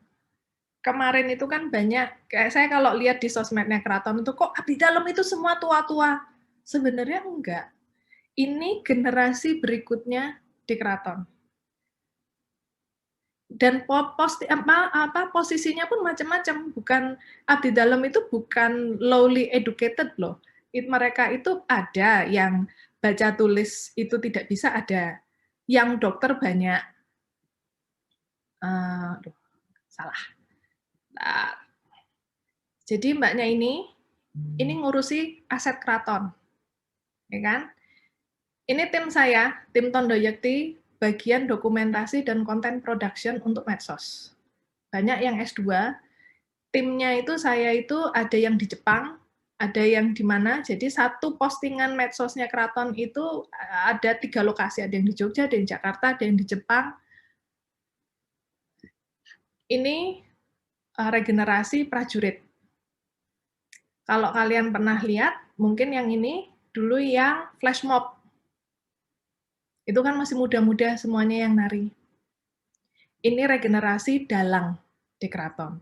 kemarin itu kan banyak, kayak saya kalau lihat di sosmednya keraton itu kok abdi dalam itu semua tua-tua. Sebenarnya enggak. Ini generasi berikutnya di keraton. Dan posisinya pun macam-macam. Bukan abdi dalam itu bukan lowly educated loh. Mereka itu ada yang baca tulis itu tidak bisa, ada. Yang dokter banyak. Salah. Nah, jadi mbaknya ini ngurusi aset keraton. Ya kan? Ini tim saya, tim Tondo Yekti, bagian dokumentasi dan konten production untuk medsos. Banyak yang S2, timnya itu saya itu ada yang di Jepang, ada yang di mana, jadi satu postingan medsosnya keraton itu ada 3 lokasi, ada yang di Jogja, ada yang di Jakarta, ada yang di Jepang. Ini regenerasi prajurit. Kalau kalian pernah lihat, mungkin yang ini dulu yang flash mob. Itu kan masih muda-muda semuanya yang nari. Ini regenerasi dalang di keraton.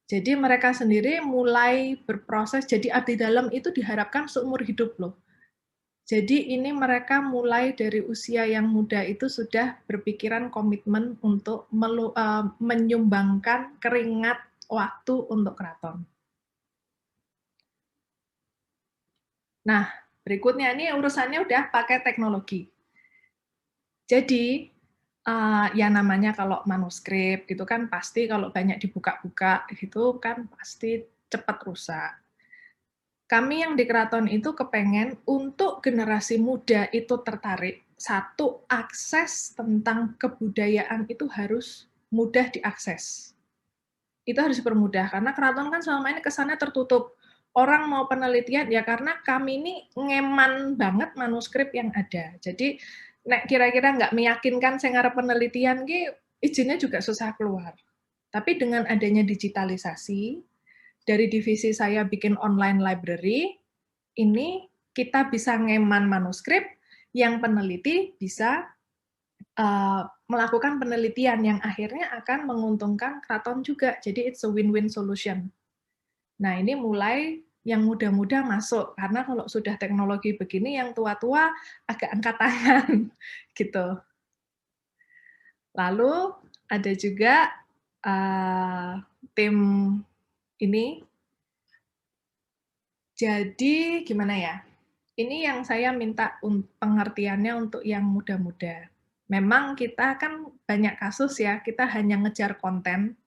Jadi mereka sendiri mulai berproses, jadi abdi dalam itu diharapkan seumur hidup loh. Jadi ini mereka mulai dari usia yang muda itu sudah berpikiran komitmen untuk menyumbangkan keringat waktu untuk keraton. Nah, berikutnya ini urusannya udah pakai teknologi. Jadi, yang namanya kalau manuskrip itu kan pasti kalau banyak dibuka-buka itu kan pasti cepat rusak. Kami yang di Keraton itu kepengen untuk generasi muda itu tertarik. Satu, akses tentang kebudayaan itu harus mudah diakses. Itu harus dipermudah, karena keraton kan selama ini kesannya tertutup. Orang mau penelitian, ya karena kami ini ngeman banget manuskrip yang ada. Jadi, nek kira-kira nggak meyakinkan saya ngarep penelitian, izinnya juga susah keluar. Tapi dengan adanya digitalisasi, dari divisi saya bikin online library, ini kita bisa ngeman manuskrip, yang peneliti bisa melakukan penelitian yang akhirnya akan menguntungkan keraton juga. Jadi it's a win-win solution. Nah, ini mulai yang muda-muda masuk, karena kalau sudah teknologi begini, yang tua-tua agak angkat tangan. Gitu. Lalu ada juga tim ini. Jadi gimana ya? Ini yang saya minta pengertiannya untuk yang muda-muda. Memang kita kan banyak kasus ya, kita hanya ngejar konten,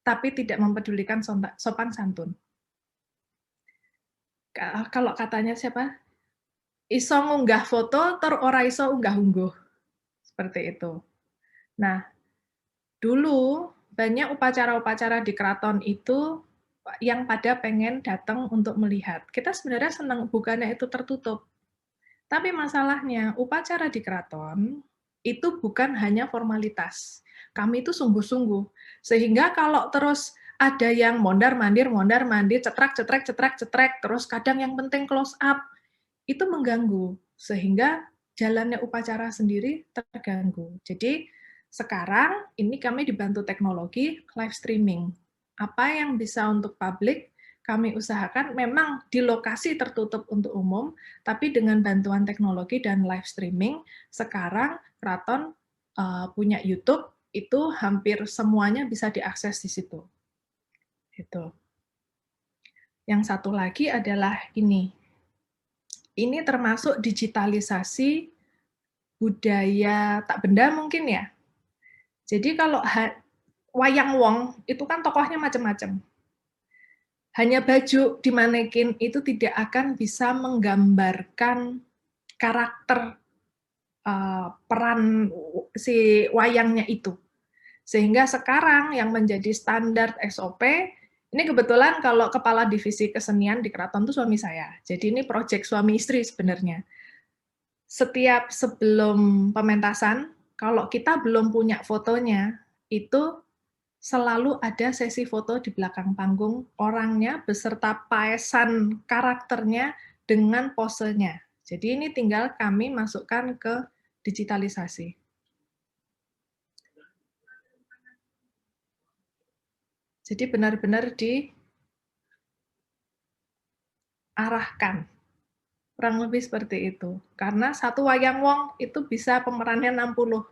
tapi tidak mempedulikan sopan santun. Kalau katanya siapa? Iso ngunggah foto, ter ora iso unggah-ungguh. Seperti itu. Nah, dulu banyak upacara-upacara di keraton itu yang pada pengen datang untuk melihat. Kita sebenarnya senang bukannya itu tertutup. Tapi masalahnya, upacara di keraton itu bukan hanya formalitas. Kami itu sungguh-sungguh. Sehingga kalau terus ada yang mondar-mandir, cetrek, terus kadang yang penting close up, itu mengganggu. Sehingga jalannya upacara sendiri terganggu. Jadi sekarang ini kami dibantu teknologi live streaming. Apa yang bisa untuk publik, kami usahakan memang di lokasi tertutup untuk umum, tapi dengan bantuan teknologi dan live streaming, sekarang keraton punya YouTube, itu hampir semuanya bisa diakses di situ. Gitu. Yang satu lagi adalah ini. Ini termasuk digitalisasi budaya tak benda mungkin ya. Jadi kalau wayang wong, itu kan tokohnya macam-macam. Hanya baju di manekin itu tidak akan bisa menggambarkan karakter peran si wayangnya itu. Sehingga sekarang yang menjadi standar SOP, ini kebetulan kalau kepala divisi kesenian di keraton itu suami saya. Jadi ini proyek suami istri sebenarnya. Setiap sebelum pementasan, kalau kita belum punya fotonya, itu selalu ada sesi foto di belakang panggung, orangnya beserta paesan karakternya dengan posenya. Jadi ini tinggal kami masukkan ke digitalisasi. Jadi benar-benar diarahkan. Kurang lebih seperti itu. Karena satu wayang wong itu bisa pemerannya 60.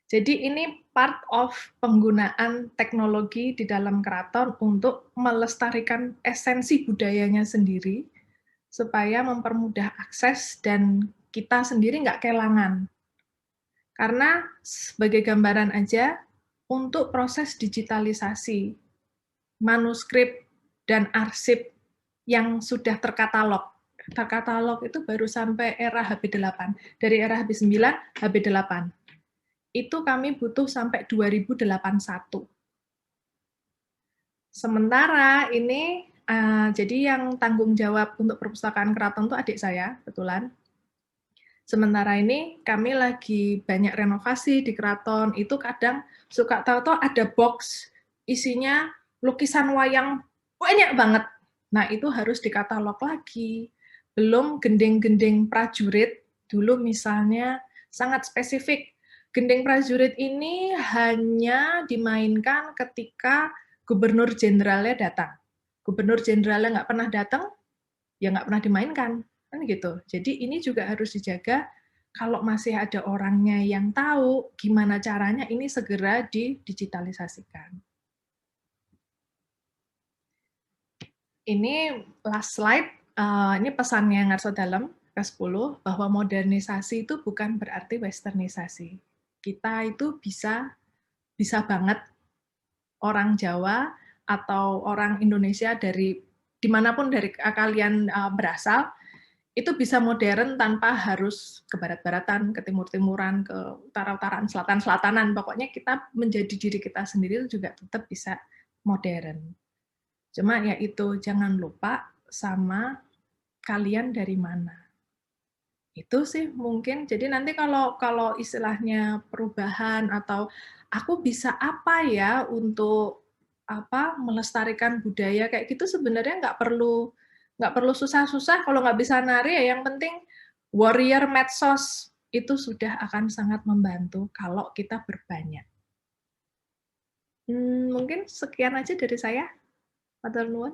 Jadi ini part of penggunaan teknologi di dalam keraton untuk melestarikan esensi budayanya sendiri, supaya mempermudah akses dan kita sendiri nggak kehilangan. Karena sebagai gambaran aja, untuk proses digitalisasi, manuskrip dan arsip yang sudah terkatalog itu baru sampai era HP8. Dari era HP9, HP8. Itu kami butuh sampai 2081. Sementara ini, jadi yang tanggung jawab untuk perpustakaan keraton itu adik saya, kebetulan. Sementara ini kami lagi banyak renovasi di keraton, itu kadang suka tahu-tahu ada box isinya lukisan wayang banyak banget. Nah, itu harus dikatalog lagi. Belum gending-gending prajurit, dulu misalnya sangat spesifik. Gending prajurit ini hanya dimainkan ketika gubernur jenderalnya datang. Gubernur jenderalnya nggak pernah datang, ya nggak pernah dimainkan. Kan gitu. Jadi ini juga harus dijaga, kalau masih ada orangnya yang tahu gimana caranya, ini segera didigitalisasikan. Ini last slide, Ini pesannya Ngarso Dalem ke-10, bahwa modernisasi itu bukan berarti westernisasi. Kita itu bisa banget orang Jawa atau orang Indonesia dari dimanapun dari kalian berasal, itu bisa modern tanpa harus ke barat-baratan, ke timur-timuran, ke utara-utaraan, selatan-selatanan. Pokoknya kita menjadi diri kita sendiri itu juga tetap bisa modern. Cuma ya itu, jangan lupa sama kalian dari mana. Itu sih mungkin. Jadi nanti kalau istilahnya perubahan atau aku bisa apa ya untuk melestarikan budaya kayak gitu, sebenarnya nggak perlu susah-susah. Kalau nggak bisa nari ya yang penting warrior medsos itu sudah akan sangat membantu kalau kita berbanyak. Mungkin sekian aja dari saya. Matur nuwun.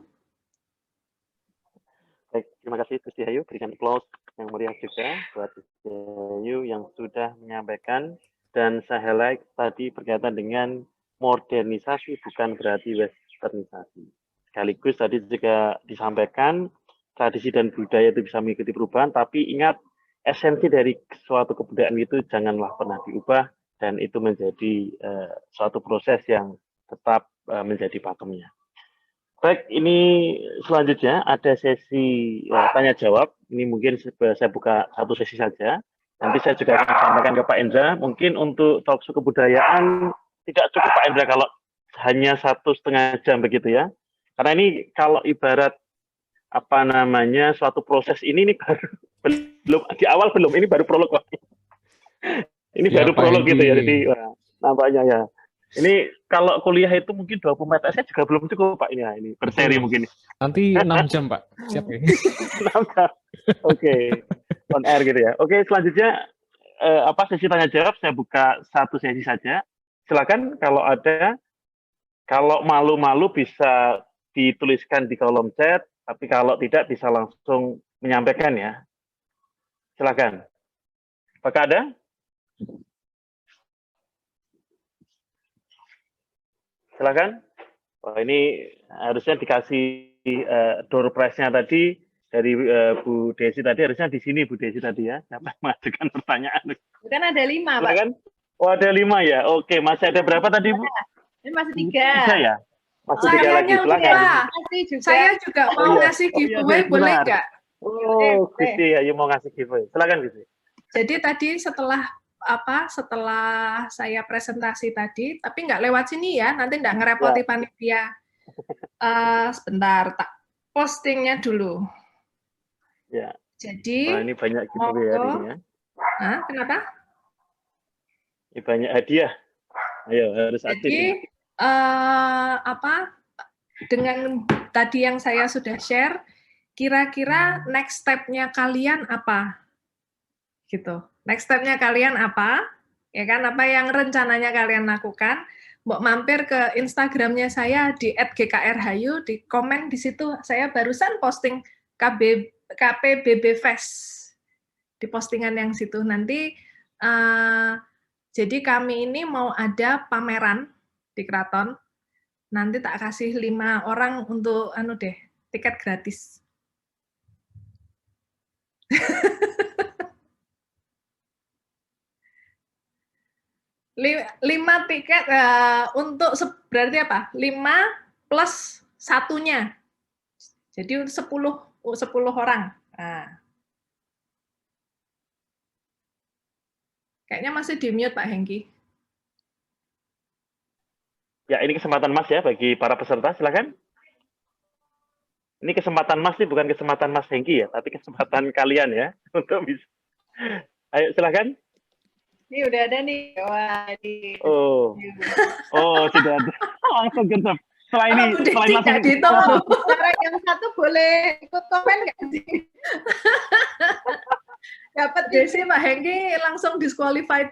Baik, terima kasih Gusti Hayu, berikan applause yang meriah juga buat Gusti Hayu yang sudah menyampaikan, dan saya highlight tadi berkaitan dengan modernisasi bukan berarti westernisasi. Sekaligus tadi juga disampaikan tradisi dan budaya itu bisa mengikuti perubahan, tapi ingat esensi dari suatu kebudayaan itu janganlah pernah diubah, dan itu menjadi suatu proses yang tetap menjadi pakemnya. Baik, ini selanjutnya ada sesi tanya jawab. Ini mungkin saya buka satu sesi saja. Nanti saya juga akan sampaikan ke Pak Endra. Mungkin untuk talkshow kebudayaan tidak cukup Pak Endra kalau hanya 1,5 jam begitu ya. Karena ini kalau ibarat suatu proses ini baru belum di awal belum, ini baru prolog Pak. Ini ya, baru prolog gitu ya. Jadi nampaknya ya. Ini kalau kuliah itu mungkin 20 saya juga belum cukup Pak, ini berseri mungkin. Nanti 6 jam Pak, siap ya? 6 jam, oke, on air gitu ya. Oke, selanjutnya sesi tanya jawab, saya buka satu sesi saja. Silakan kalau malu-malu bisa dituliskan di kolom chat, tapi kalau tidak bisa langsung menyampaikan ya. Silakan. Apakah ada? Silakan. Oh, ini harusnya dikasih door prize-nya tadi dari Bu Desi tadi, harusnya di sini Bu Desi tadi ya. Siapa yang mengajukan pertanyaan? Kan ada 5, Pak. Silakan. Oh, ada 5 ya. Oke, masih ada berapa tadi Bu? Ini masih 3. 3 ya? Masih 3 lagi. Silakan. Saya juga mau ngasih giveaway, boleh nggak? Oh, Gusti, ya mau ngasih giveaway. Silakan Gusti. Jadi tadi setelah saya presentasi tadi, tapi nggak lewat sini ya, nanti nggak ngerepoti panitia. Sebentar, tak postingnya dulu. Ya. Jadi, ini banyak giveaway hari ini ya. Kenapa? Ini banyak hadiah. Ayo, harus aktif. Jadi, dengan tadi yang saya sudah share, kira-kira next step-nya kalian apa? Gitu. Next step-nya kalian apa? Ya kan, apa yang rencananya kalian lakukan? Mbok mampir ke Instagram-nya saya di @gkrhayu, di komen di situ. Saya barusan posting KPBB Fest di postingan yang situ. Nanti jadi kami ini mau ada pameran di Keraton. Nanti tak kasih 5 orang untuk tiket gratis. 5 tiket untuk berarti apa? 5 plus 1-nya. Jadi 10 orang. Nah. Kayaknya masih di-mute Pak Hengki. Ya, ini kesempatan Mas ya bagi para peserta, silakan. Ini kesempatan Mas nih, bukan kesempatan Mas Hengki ya, tapi kesempatan kalian ya untuk bisa. Ayo silakan. Ini udah ada nih. Wah, sudah ada. Langsung gentep. Setelah ini langsung. Orang yang satu boleh ikut komen nggak sih? Dapat Desi, Pak Hengki langsung disqualified.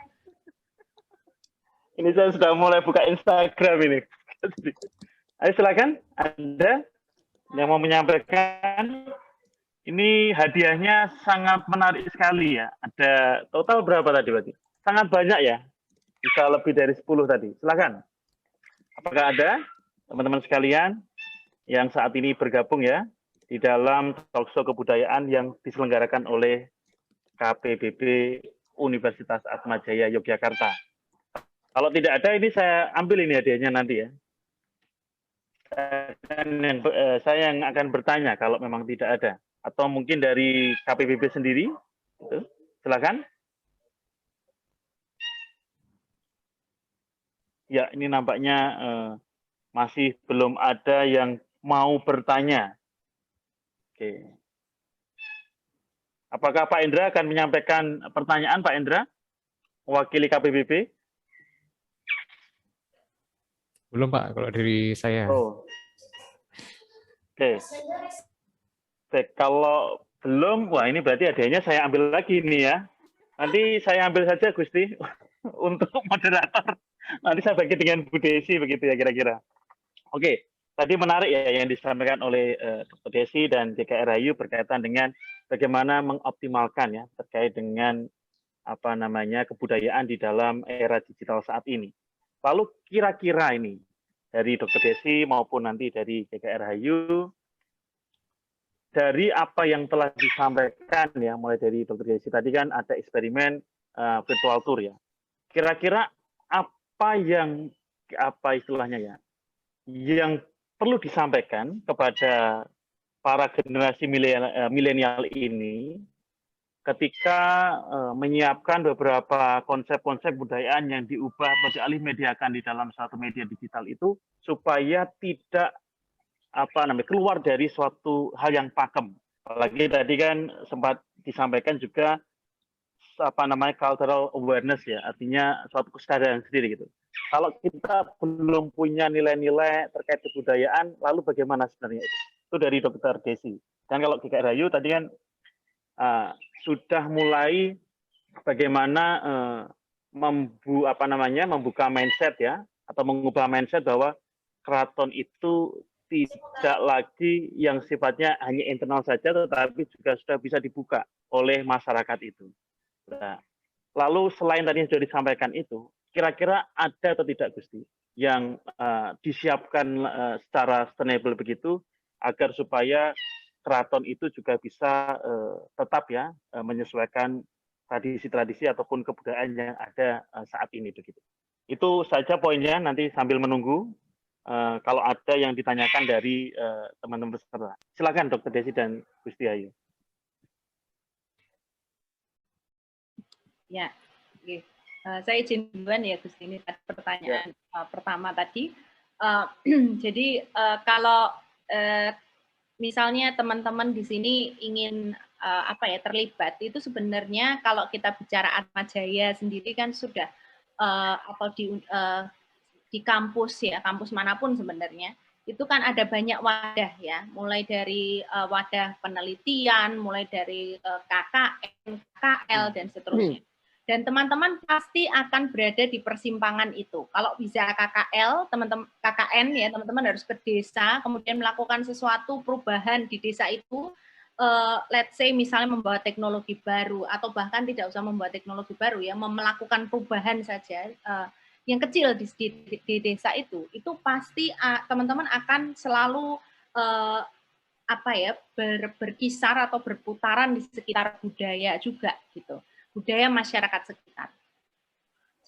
Ini saya sudah mulai buka Instagram ini. Ayo silakan. Ada yang mau menyampaikan? Ini hadiahnya sangat menarik sekali ya. Ada total berapa tadi berarti? Sangat banyak ya, bisa lebih dari 10 tadi. Silakan. Apakah ada teman-teman sekalian yang saat ini bergabung ya di dalam talkshow kebudayaan yang diselenggarakan oleh KPBB Universitas Atmajaya Yogyakarta. Kalau tidak ada, ini saya ambil ini hadiahnya nanti ya. Saya yang akan bertanya kalau memang tidak ada. Atau mungkin dari KPBB sendiri. Gitu. Silakan. Ya, ini nampaknya masih belum ada yang mau bertanya. Oke. Apakah Pak Indra akan menyampaikan pertanyaan, Pak Indra? Mewakili KPBB? Belum Pak, kalau dari saya. Oh. Oke. Oke, kalau belum, wah ini berarti adanya saya ambil lagi nih ya. Nanti saya ambil saja Gusti untuk moderator. Nanti saya bagi dengan Bu Desi begitu ya kira-kira. Oke, tadi menarik ya yang disampaikan oleh Dr. Desi dan GKR Hayu berkaitan dengan bagaimana mengoptimalkan ya terkait dengan apa namanya kebudayaan di dalam era digital saat ini. Lalu kira-kira ini dari Dr. Desi maupun nanti dari GKR Hayu, dari apa yang telah disampaikan ya, mulai dari Dr. Desi tadi kan ada eksperimen virtual tour ya. Kira-kira apa istilahnya ya, yang perlu disampaikan kepada para generasi milenial ini ketika menyiapkan beberapa konsep-konsep budayaan yang diubah atau dialih mediakan di dalam suatu media digital itu supaya tidak keluar dari suatu hal yang pakem. Apalagi tadi kan sempat disampaikan juga cultural awareness ya, artinya suatu kesadaran sendiri gitu. Kalau kita belum punya nilai-nilai terkait kebudayaan, lalu bagaimana sebenarnya itu? Itu dari Dr. Desi. Dan kalau GKR Hayu tadi kan sudah mulai bagaimana membuka mindset ya, atau mengubah mindset bahwa keraton itu tidak lagi yang sifatnya hanya internal saja, tetapi juga sudah bisa dibuka oleh masyarakat itu. Nah, lalu selain tadi yang sudah disampaikan itu, kira-kira ada atau tidak Gusti yang disiapkan secara sustainable begitu agar supaya keraton itu juga bisa tetap ya menyesuaikan tradisi-tradisi ataupun kebudayaan yang ada saat ini begitu. Itu saja poinnya, nanti sambil menunggu kalau ada yang ditanyakan dari teman-teman peserta. Silakan Dr. Desi dan Gusti Hayu. Ya, oke. Saya izin duluan ya Gusti, ini pertanyaan pertama tadi. Jadi kalau misalnya teman-teman di sini ingin terlibat, itu sebenarnya kalau kita bicara Atmajaya sendiri kan sudah di kampus ya, kampus manapun sebenarnya itu kan ada banyak wadah ya, mulai dari wadah penelitian, mulai dari KKN, KKL dan seterusnya. Dan teman-teman pasti akan berada di persimpangan itu. Kalau bisa KKL, teman-teman KKN ya, teman-teman harus ke desa, kemudian melakukan sesuatu perubahan di desa itu, let's say misalnya membawa teknologi baru, atau bahkan tidak usah membawa teknologi baru ya, melakukan perubahan saja yang kecil di desa itu pasti teman-teman akan selalu berkisar atau berputaran di sekitar budaya juga gitu. Budaya masyarakat sekitar.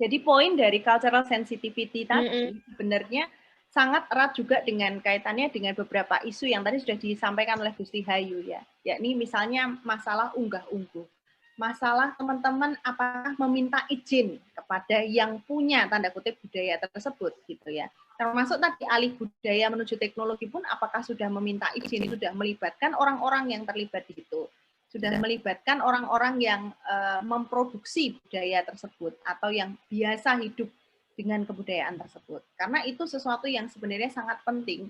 Jadi poin dari cultural sensitivity tadi sebenarnya sangat erat juga dengan kaitannya dengan beberapa isu yang tadi sudah disampaikan oleh Gusti Hayu ya. Yakni misalnya masalah unggah-ungguh. Masalah teman-teman apakah meminta izin kepada yang punya tanda kutip budaya tersebut gitu ya. Termasuk tadi alih budaya menuju teknologi pun apakah sudah meminta izin, sudah melibatkan orang-orang yang terlibat di situ. Sudah melibatkan orang-orang yang memproduksi budaya tersebut atau yang biasa hidup dengan kebudayaan tersebut. Karena itu sesuatu yang sebenarnya sangat penting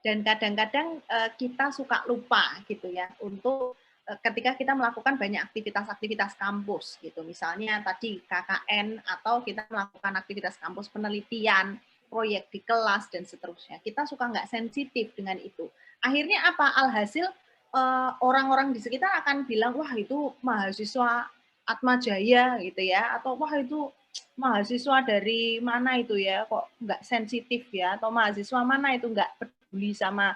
dan kadang-kadang kita suka lupa gitu ya untuk ketika kita melakukan banyak aktivitas-aktivitas kampus gitu. Misalnya tadi KKN atau kita melakukan aktivitas kampus penelitian, proyek di kelas dan seterusnya. Kita suka nggak sensitif dengan itu. Akhirnya apa? Alhasil orang-orang di sekitar akan bilang, wah itu mahasiswa Atmajaya gitu ya, atau wah itu mahasiswa dari mana itu ya, kok nggak sensitif ya, atau mahasiswa mana itu nggak peduli sama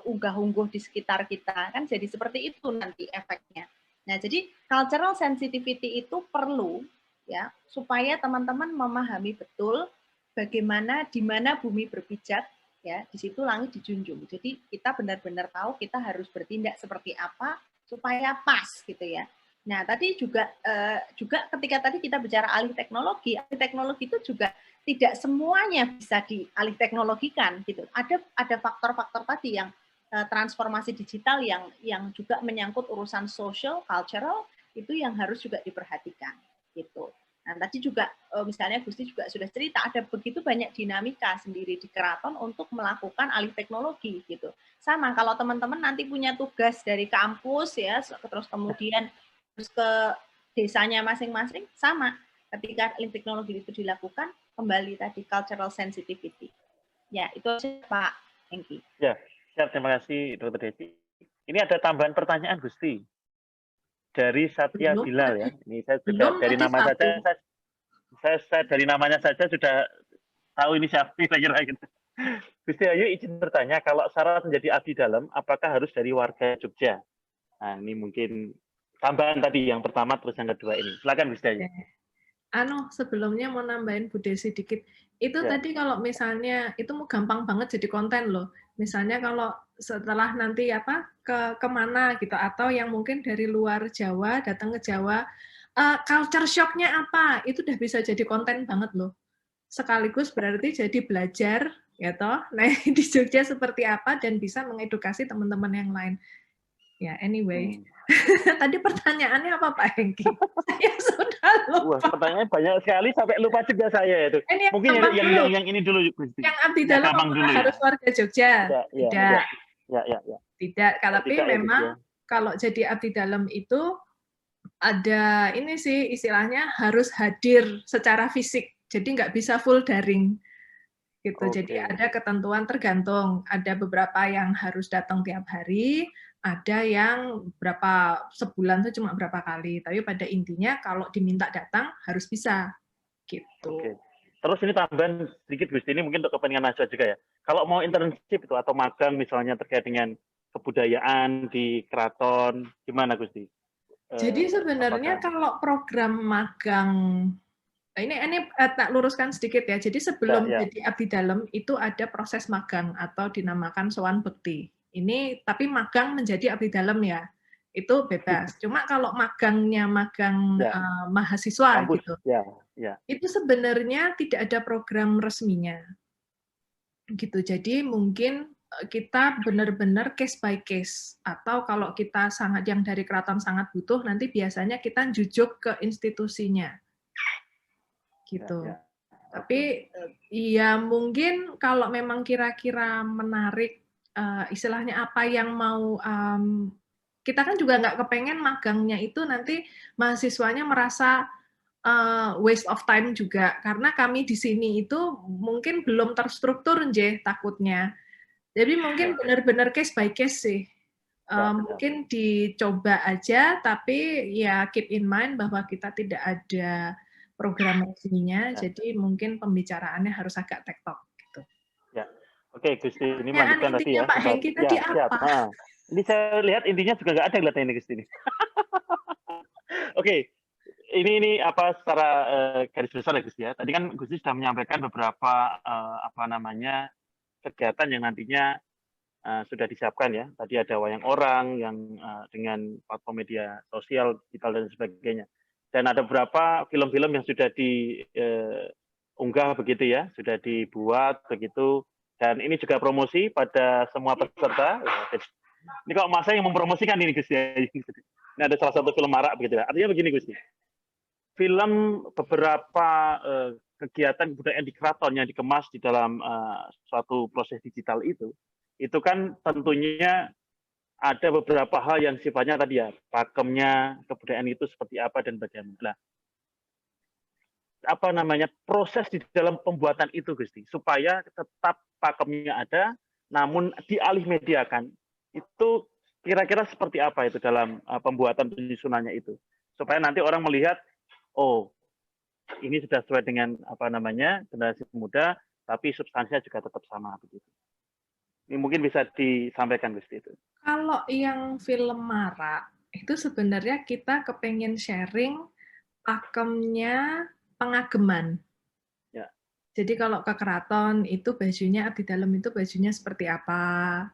unggah-ungguh di sekitar kita, kan jadi seperti itu nanti efeknya. Nah, jadi cultural sensitivity itu perlu ya supaya teman-teman memahami betul bagaimana di mana bumi berpijak, ya di situ langit dijunjung. Jadi kita benar-benar tahu kita harus bertindak seperti apa supaya pas gitu ya. Nah, tadi juga ketika tadi kita bicara alih teknologi itu juga tidak semuanya bisa dialih teknologikan gitu. Ada faktor-faktor tadi yang transformasi digital yang juga menyangkut urusan social, cultural itu yang harus juga diperhatikan gitu. Nah, tadi juga misalnya Gusti juga sudah cerita ada begitu banyak dinamika sendiri di keraton untuk melakukan alih teknologi gitu. Sama kalau teman-teman nanti punya tugas dari kampus ya, terus kemudian terus ke desanya masing-masing, sama ketika alih teknologi itu dilakukan kembali tadi cultural sensitivity. Ya, itu Pak Hengki. Ya, siap, terima kasih Dr. Desi. Ini ada tambahan pertanyaan Gusti. Dari Satya Bilal ya. Ini saya sudah dari nama saja saya dari namanya saja sudah tahu ini siapa kira-kira gitu. Gusti Ayu izin bertanya, kalau syarat menjadi abdi dalam apakah harus dari warga Jogja? Nah, ini mungkin tambahan tadi yang pertama terus yang kedua ini. Silakan Gusti Ayu. Sebelumnya mau nambahin Bu Desi dikit. Itu tadi kalau misalnya itu gampang banget jadi konten loh. Misalnya kalau setelah nanti kemana gitu atau yang mungkin dari luar Jawa datang ke Jawa, culture shock-nya apa? Itu udah bisa jadi konten banget loh. Sekaligus berarti jadi belajar ya toh. Nah, di Jogja seperti apa dan bisa mengedukasi teman-teman yang lain. Ya, anyway. Tadi pertanyaannya apa Pak Hengki? Saya sudah lupa. Wah, pertanyaannya banyak sekali sampai lupa juga saya itu. Mungkin yang ini dulu. Yang abdi dalam harus warga Jogja? Tidak. Tidak. Tapi memang kalau jadi abdi dalam itu ada ini sih istilahnya harus hadir secara fisik. Jadi nggak bisa full daring. Gitu. Jadi ada ketentuan tergantung. Ada beberapa yang harus datang tiap hari, ada yang sebulan itu cuma berapa kali. Tapi pada intinya kalau diminta datang harus bisa. Gitu. Terus ini tambahan sedikit Gusti, ini mungkin untuk kepentingan Najwa juga ya. Kalau mau internship itu atau magang misalnya terkait dengan kebudayaan di keraton, gimana Gusti? Jadi sebenarnya kalau program magang ini tak luruskan sedikit ya. Jadi sebelum jadi abdi dalam itu ada proses magang atau dinamakan sowan bekti. Ini tapi magang menjadi abdi dalam ya. Itu bebas. Cuma kalau magangnya mahasiswa gitu. Itu sebenarnya tidak ada program resminya. Gitu. Jadi mungkin kita benar-benar case by case atau kalau kita yang dari keraton sangat butuh nanti biasanya kita jujuk ke institusinya. Gitu. Tapi ya mungkin kalau memang kira-kira menarik istilahnya apa yang mau kita kan juga nggak kepengen magangnya itu nanti mahasiswanya merasa waste of time juga karena kami di sini itu mungkin belum terstruktur takutnya. Jadi mungkin benar-benar case by case sih. Mungkin dicoba aja tapi ya keep in mind bahwa kita tidak ada program resminya, jadi mungkin pembicaraannya harus agak tektok gitu. Ya, oke Gusti, ini lanjutkan tadi ya. Pak Hengki tadi apa? Ini saya lihat intinya juga nggak ada kelihatannya ini Gusti ini. Oke, ini secara garis besar ya Gusti ya. Tadi kan Gusti sudah menyampaikan beberapa kegiatan yang nantinya sudah disiapkan ya. Tadi ada wayang orang yang dengan platform media sosial, digital dan sebagainya. Dan ada beberapa film-film yang sudah diunggah begitu ya, sudah dibuat begitu. Dan ini juga promosi pada semua peserta. Ini kok masa yang mempromosikan ini Gusti. Ini ada salah satu film marak begitu ya. Artinya begini Gusti. Film beberapa kegiatan kebudayaan di keraton yang dikemas di dalam suatu proses digital itu kan tentunya ada beberapa hal yang sifatnya tadi ya, pakemnya kebudayaan itu seperti apa dan bagaimana. Proses di dalam pembuatan itu Gusti, supaya tetap pakemnya ada, namun dialih mediakan, itu kira-kira seperti apa itu dalam pembuatan penyusunannya itu, supaya nanti orang melihat, oh ini sudah sesuai dengan generasi muda, tapi substansinya juga tetap sama begitu. Ini mungkin bisa disampaikan Gusti itu. Kalau yang film Mara, itu sebenarnya kita kepengen sharing pakemnya pengageman. Ya. Jadi kalau ke keraton itu bajunya abdi dalam itu bajunya seperti apa.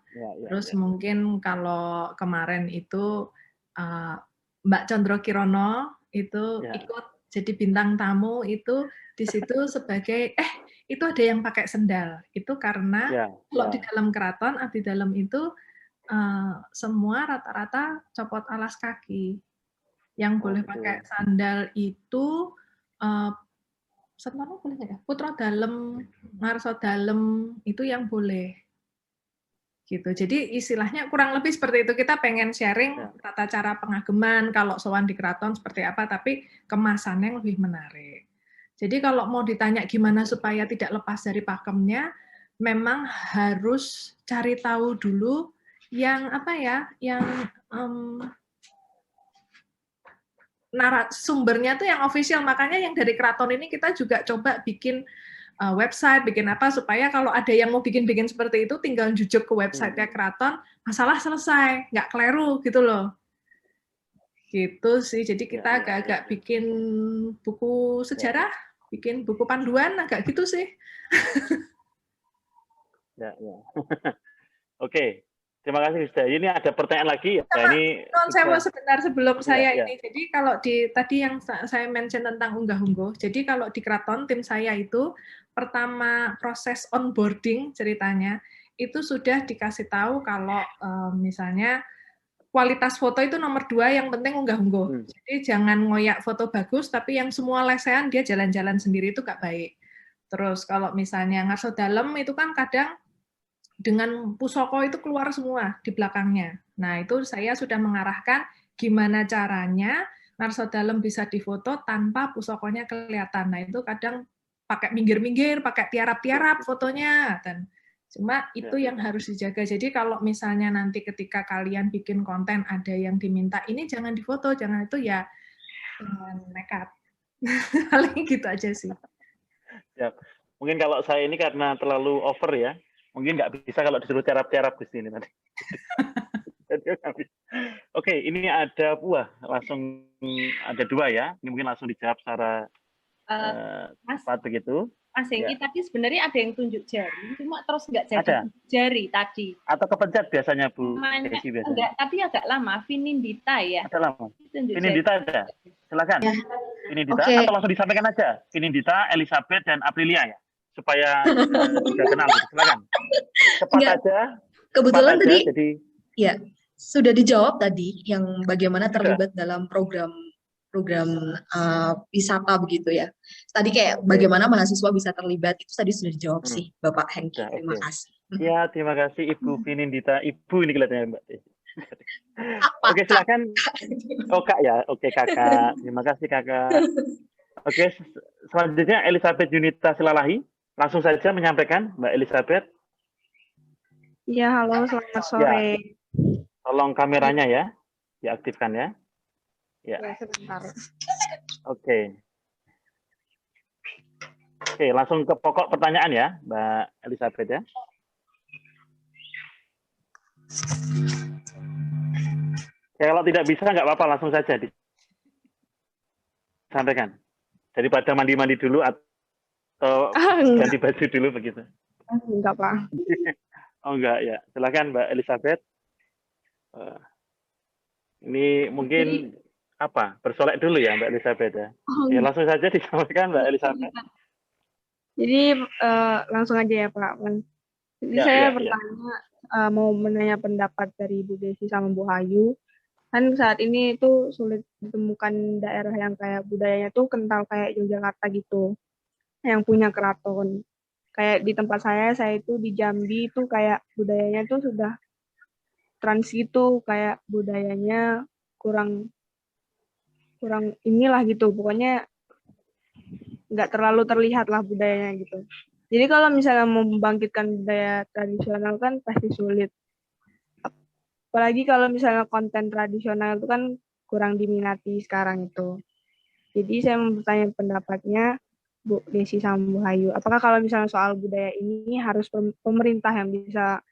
Terus mungkin kalau kemarin itu Mbak Condro Kirono itu ikut jadi bintang tamu itu di situ sebagai itu ada yang pakai sendal. Itu karena kalau di dalam keraton abdi dalam itu semua rata-rata copot alas kaki. Yang boleh pakai sandal itu Setnono boleh nggak ya? Putra Dalem, Ngarso Dalem itu yang boleh. Gitu. Jadi istilahnya kurang lebih seperti itu. Kita pengen sharing tata cara pengageman kalau sowan di keraton seperti apa, tapi kemasannya yang lebih menarik. Jadi kalau mau ditanya gimana supaya tidak lepas dari pakemnya, memang harus cari tahu dulu yang apa ya, yang sumbernya tuh yang official. Makanya yang dari keraton ini kita juga coba bikin website, bikin apa supaya kalau ada yang mau bikin-bikin seperti itu tinggal jujuk ke website-nya keraton, masalah selesai, nggak keliru gitu loh. Gitu sih. Jadi kita agak-agak bikin buku sejarah, bikin buku panduan, agak gitu sih. Oke. Terima kasih, Ustaz. Ini ada pertanyaan lagi. Ini saya mau sebentar sebelum saya ini. Jadi kalau tadi yang saya mention tentang unggah-ungguh. Jadi kalau di keraton tim saya itu pertama proses onboarding ceritanya itu sudah dikasih tahu kalau misalnya kualitas foto itu nomor 2, yang penting unggah-ungguh. Jadi jangan ngoyak foto bagus, tapi yang semua lesehan dia jalan-jalan sendiri itu nggak baik. Terus kalau misalnya Ngarso Dalem itu kan kadang dengan pusoko itu keluar semua di belakangnya. Nah, itu saya sudah mengarahkan gimana caranya Ngarso Dalem bisa difoto tanpa pusokonya kelihatan. Nah, itu kadang pakai minggir-minggir, pakai tiarap-tiarap fotonya. Dan cuma itu yang harus dijaga. Jadi kalau misalnya nanti ketika kalian bikin konten ada yang diminta, ini jangan difoto, jangan itu ya nekat. Paling gitu aja sih. Siap. Mungkin kalau saya ini karena terlalu over ya, mungkin nggak bisa kalau disuruh tiarap-tiarap di sini nanti. Oke, ini ada langsung ada 2 ya. Ini mungkin langsung dijawab secara cepat begitu. Mas Hengki tadi sebenarnya ada yang tunjuk jari, cuma terus nggak jadi jari tadi. Atau kepencet biasanya Bu Desi biasanya. Enggak, tadi agak lama. Vinindita ya. Ada lama. Vinindita ada. Silakan. Vinindita atau langsung disampaikan aja. Vinindita, Elizabeth dan Aprilia ya. Supaya sudah kenal. Silakan. Cepat aja. Kebetulan tadi jadi ya sudah dijawab tadi yang bagaimana terlibat dalam program wisata begitu ya. Tadi kayak bagaimana mahasiswa bisa terlibat itu tadi sudah dijawab sih Bapak Hengki. Terima kasih. Ya, terima kasih Ibu Vinindita. Ibu ini kelihatannya Mbak Desi. Oke, silakan. Oh, Kak ya. Oke, Kakak. Terima kasih, Kakak. Oke, selanjutnya Elizabeth Yunita Silalahi. Langsung saja menyampaikan, Mbak Elizabeth. Ya, halo, selamat sore. Tolong kameranya ya, diaktifkan ya. Ya, sebentar. Oke, langsung ke pokok pertanyaan ya, Mbak Elizabeth ya. Kalau tidak bisa nggak apa-apa, langsung saja disampaikan. Daripada mandi-mandi dulu atau ganti baju dulu begitu. Enggak, Pak. Oh enggak ya, silakan Mbak Elizabeth. Ini mungkin bersolek dulu ya Mbak Elizabeth ya. Ya langsung saja disampaikan Mbak Elizabeth. Jadi langsung aja ya Pak. Jadi saya bertanya, mau menanya pendapat dari Bu Desi sama Bu Hayu. Kan saat ini itu sulit ditemukan daerah yang kayak budayanya tuh kental kayak Yogyakarta gitu, yang punya keraton. Kayak di tempat saya itu di Jambi itu kayak budayanya tuh sudah trans gitu, kayak budayanya kurang inilah gitu, pokoknya nggak terlalu terlihat lah budayanya gitu. Jadi kalau misalnya mau membangkitkan budaya tradisional kan pasti sulit. Apalagi kalau misalnya konten tradisional itu kan kurang diminati sekarang itu. Jadi saya mau bertanya pendapatnya Bu Desi sama Bu Hayu. Apakah kalau misalnya soal budaya ini harus pemerintah yang bisa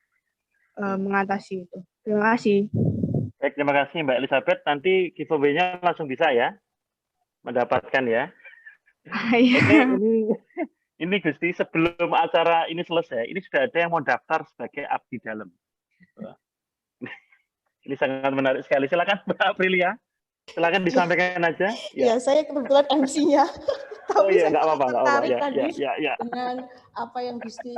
mengatasi itu. Terima kasih. Baik, terima kasih Mbak Elizabeth. Nanti giveaway-nya langsung bisa ya mendapatkan ya. Oke, ini Gusti, sebelum acara ini selesai, ini sudah ada yang mau daftar sebagai abdi dalam. Ini sangat menarik sekali. Silakan Mbak Aprilia. Silakan disampaikan aja. Ya, saya kebetulan MC-nya. Tapi iya, saya apa-apa, tertarik ya, tadi ya. dengan apa yang Gusti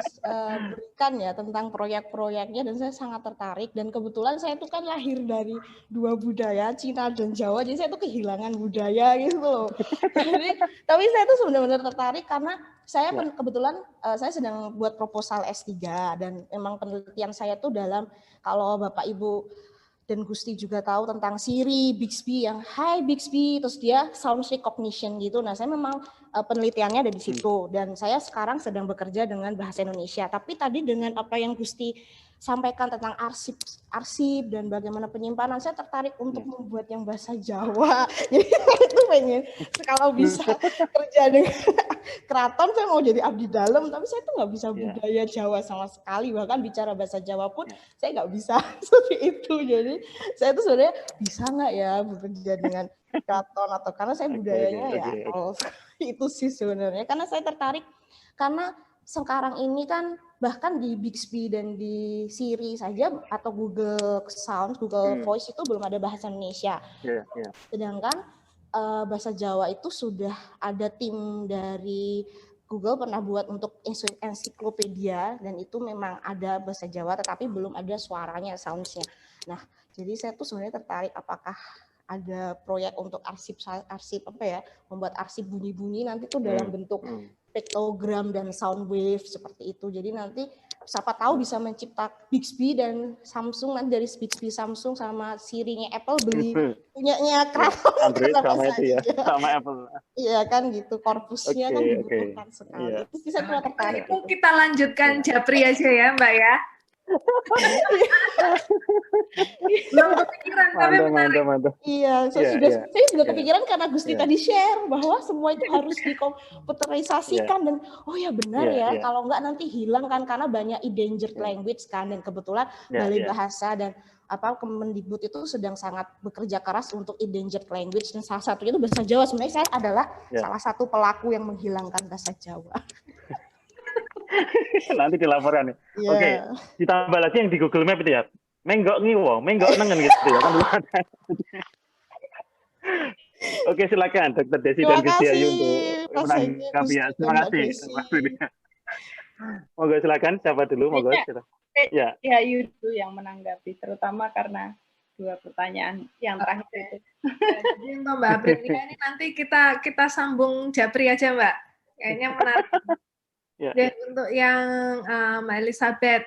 berikan ya tentang proyek-proyeknya, dan saya sangat tertarik. Dan kebetulan saya itu kan lahir dari dua budaya, Cina dan Jawa, jadi saya itu kehilangan budaya gitu loh. Jadi, tapi saya itu benar-benar tertarik karena saya kebetulan saya sedang buat proposal S3, dan memang penelitian saya itu dalam, kalau Bapak Ibu dan Gusti juga tahu tentang Siri, Bixby yang hi Bixby, terus dia sound recognition gitu. Nah, saya memang penelitiannya ada di situ, dan saya sekarang sedang bekerja dengan bahasa Indonesia. Tapi tadi dengan apa yang Gusti sampaikan tentang arsip dan bagaimana penyimpanan, saya tertarik untuk membuat yang bahasa Jawa. Jadi saya itu pengen kalau bisa kerja dengan keraton, saya mau jadi abdi dalam, tapi saya tuh nggak bisa budaya Jawa sama sekali, bahkan bicara bahasa Jawa pun saya nggak bisa seperti itu. Jadi saya tuh sebenarnya bisa nggak ya bekerja dengan keraton, atau karena saya budayanya itu sih sebenarnya, karena saya tertarik karena sekarang ini kan bahkan di Bixby dan di Siri saja atau Google Sound, Google Voice itu belum ada bahasa Indonesia. Sedangkan bahasa Jawa itu sudah ada tim dari Google pernah buat untuk ensiklopedia, dan itu memang ada bahasa Jawa tetapi belum ada suaranya, sounds-nya. Nah, jadi saya tuh sebenarnya tertarik apakah ada proyek untuk arsip apa ya, membuat arsip bunyi-bunyi nanti tuh dalam bentuk piktogram dan sound wave seperti itu. Jadi nanti siapa tahu bisa menciptakan Bixby dan Samsung, nanti dari Bixby Samsung sama Siri-nya Apple beli punyanya keraton. Android sama itu ya, sama Apple. Iya kan gitu, korpusnya kan dibutuhkan sekali. Terus bisa tertarik. Itu kita lanjutkan Japri aja ya Mbak ya. Belum kepikiran, tapi mantap. Iya, saya sudah kepikiran karena Gusti tadi share bahwa semua itu harus dikomputerisasikan, dan oh ya benar ya, kalau enggak nanti hilang kan, karena banyak endangered language kan, dan kebetulan Balai Bahasa dan Kemendikbud itu sedang sangat bekerja keras untuk endangered language, dan salah satunya itu bahasa Jawa. Sebenarnya saya adalah salah satu pelaku yang menghilangkan bahasa Jawa. Nanti dilaporkan. Oke, ditambah lagi yang di Google Map itu ya, menggok ngiwo, menggok nengen gitu ya kan. Oke, silakan Dr. Desi dan Gus Yayu untuk menanggapi ya. Terima kasih. Monggo silakan, siapa dulu? Monggo. Ya, Yudu yang menanggapi, terutama karena dua pertanyaan yang terakhir itu. Jadi untuk Mbak Aprilia ini nanti kita sambung Japri aja Mbak. Kayaknya menarik. Dan untuk yang Mbak Elizabeth,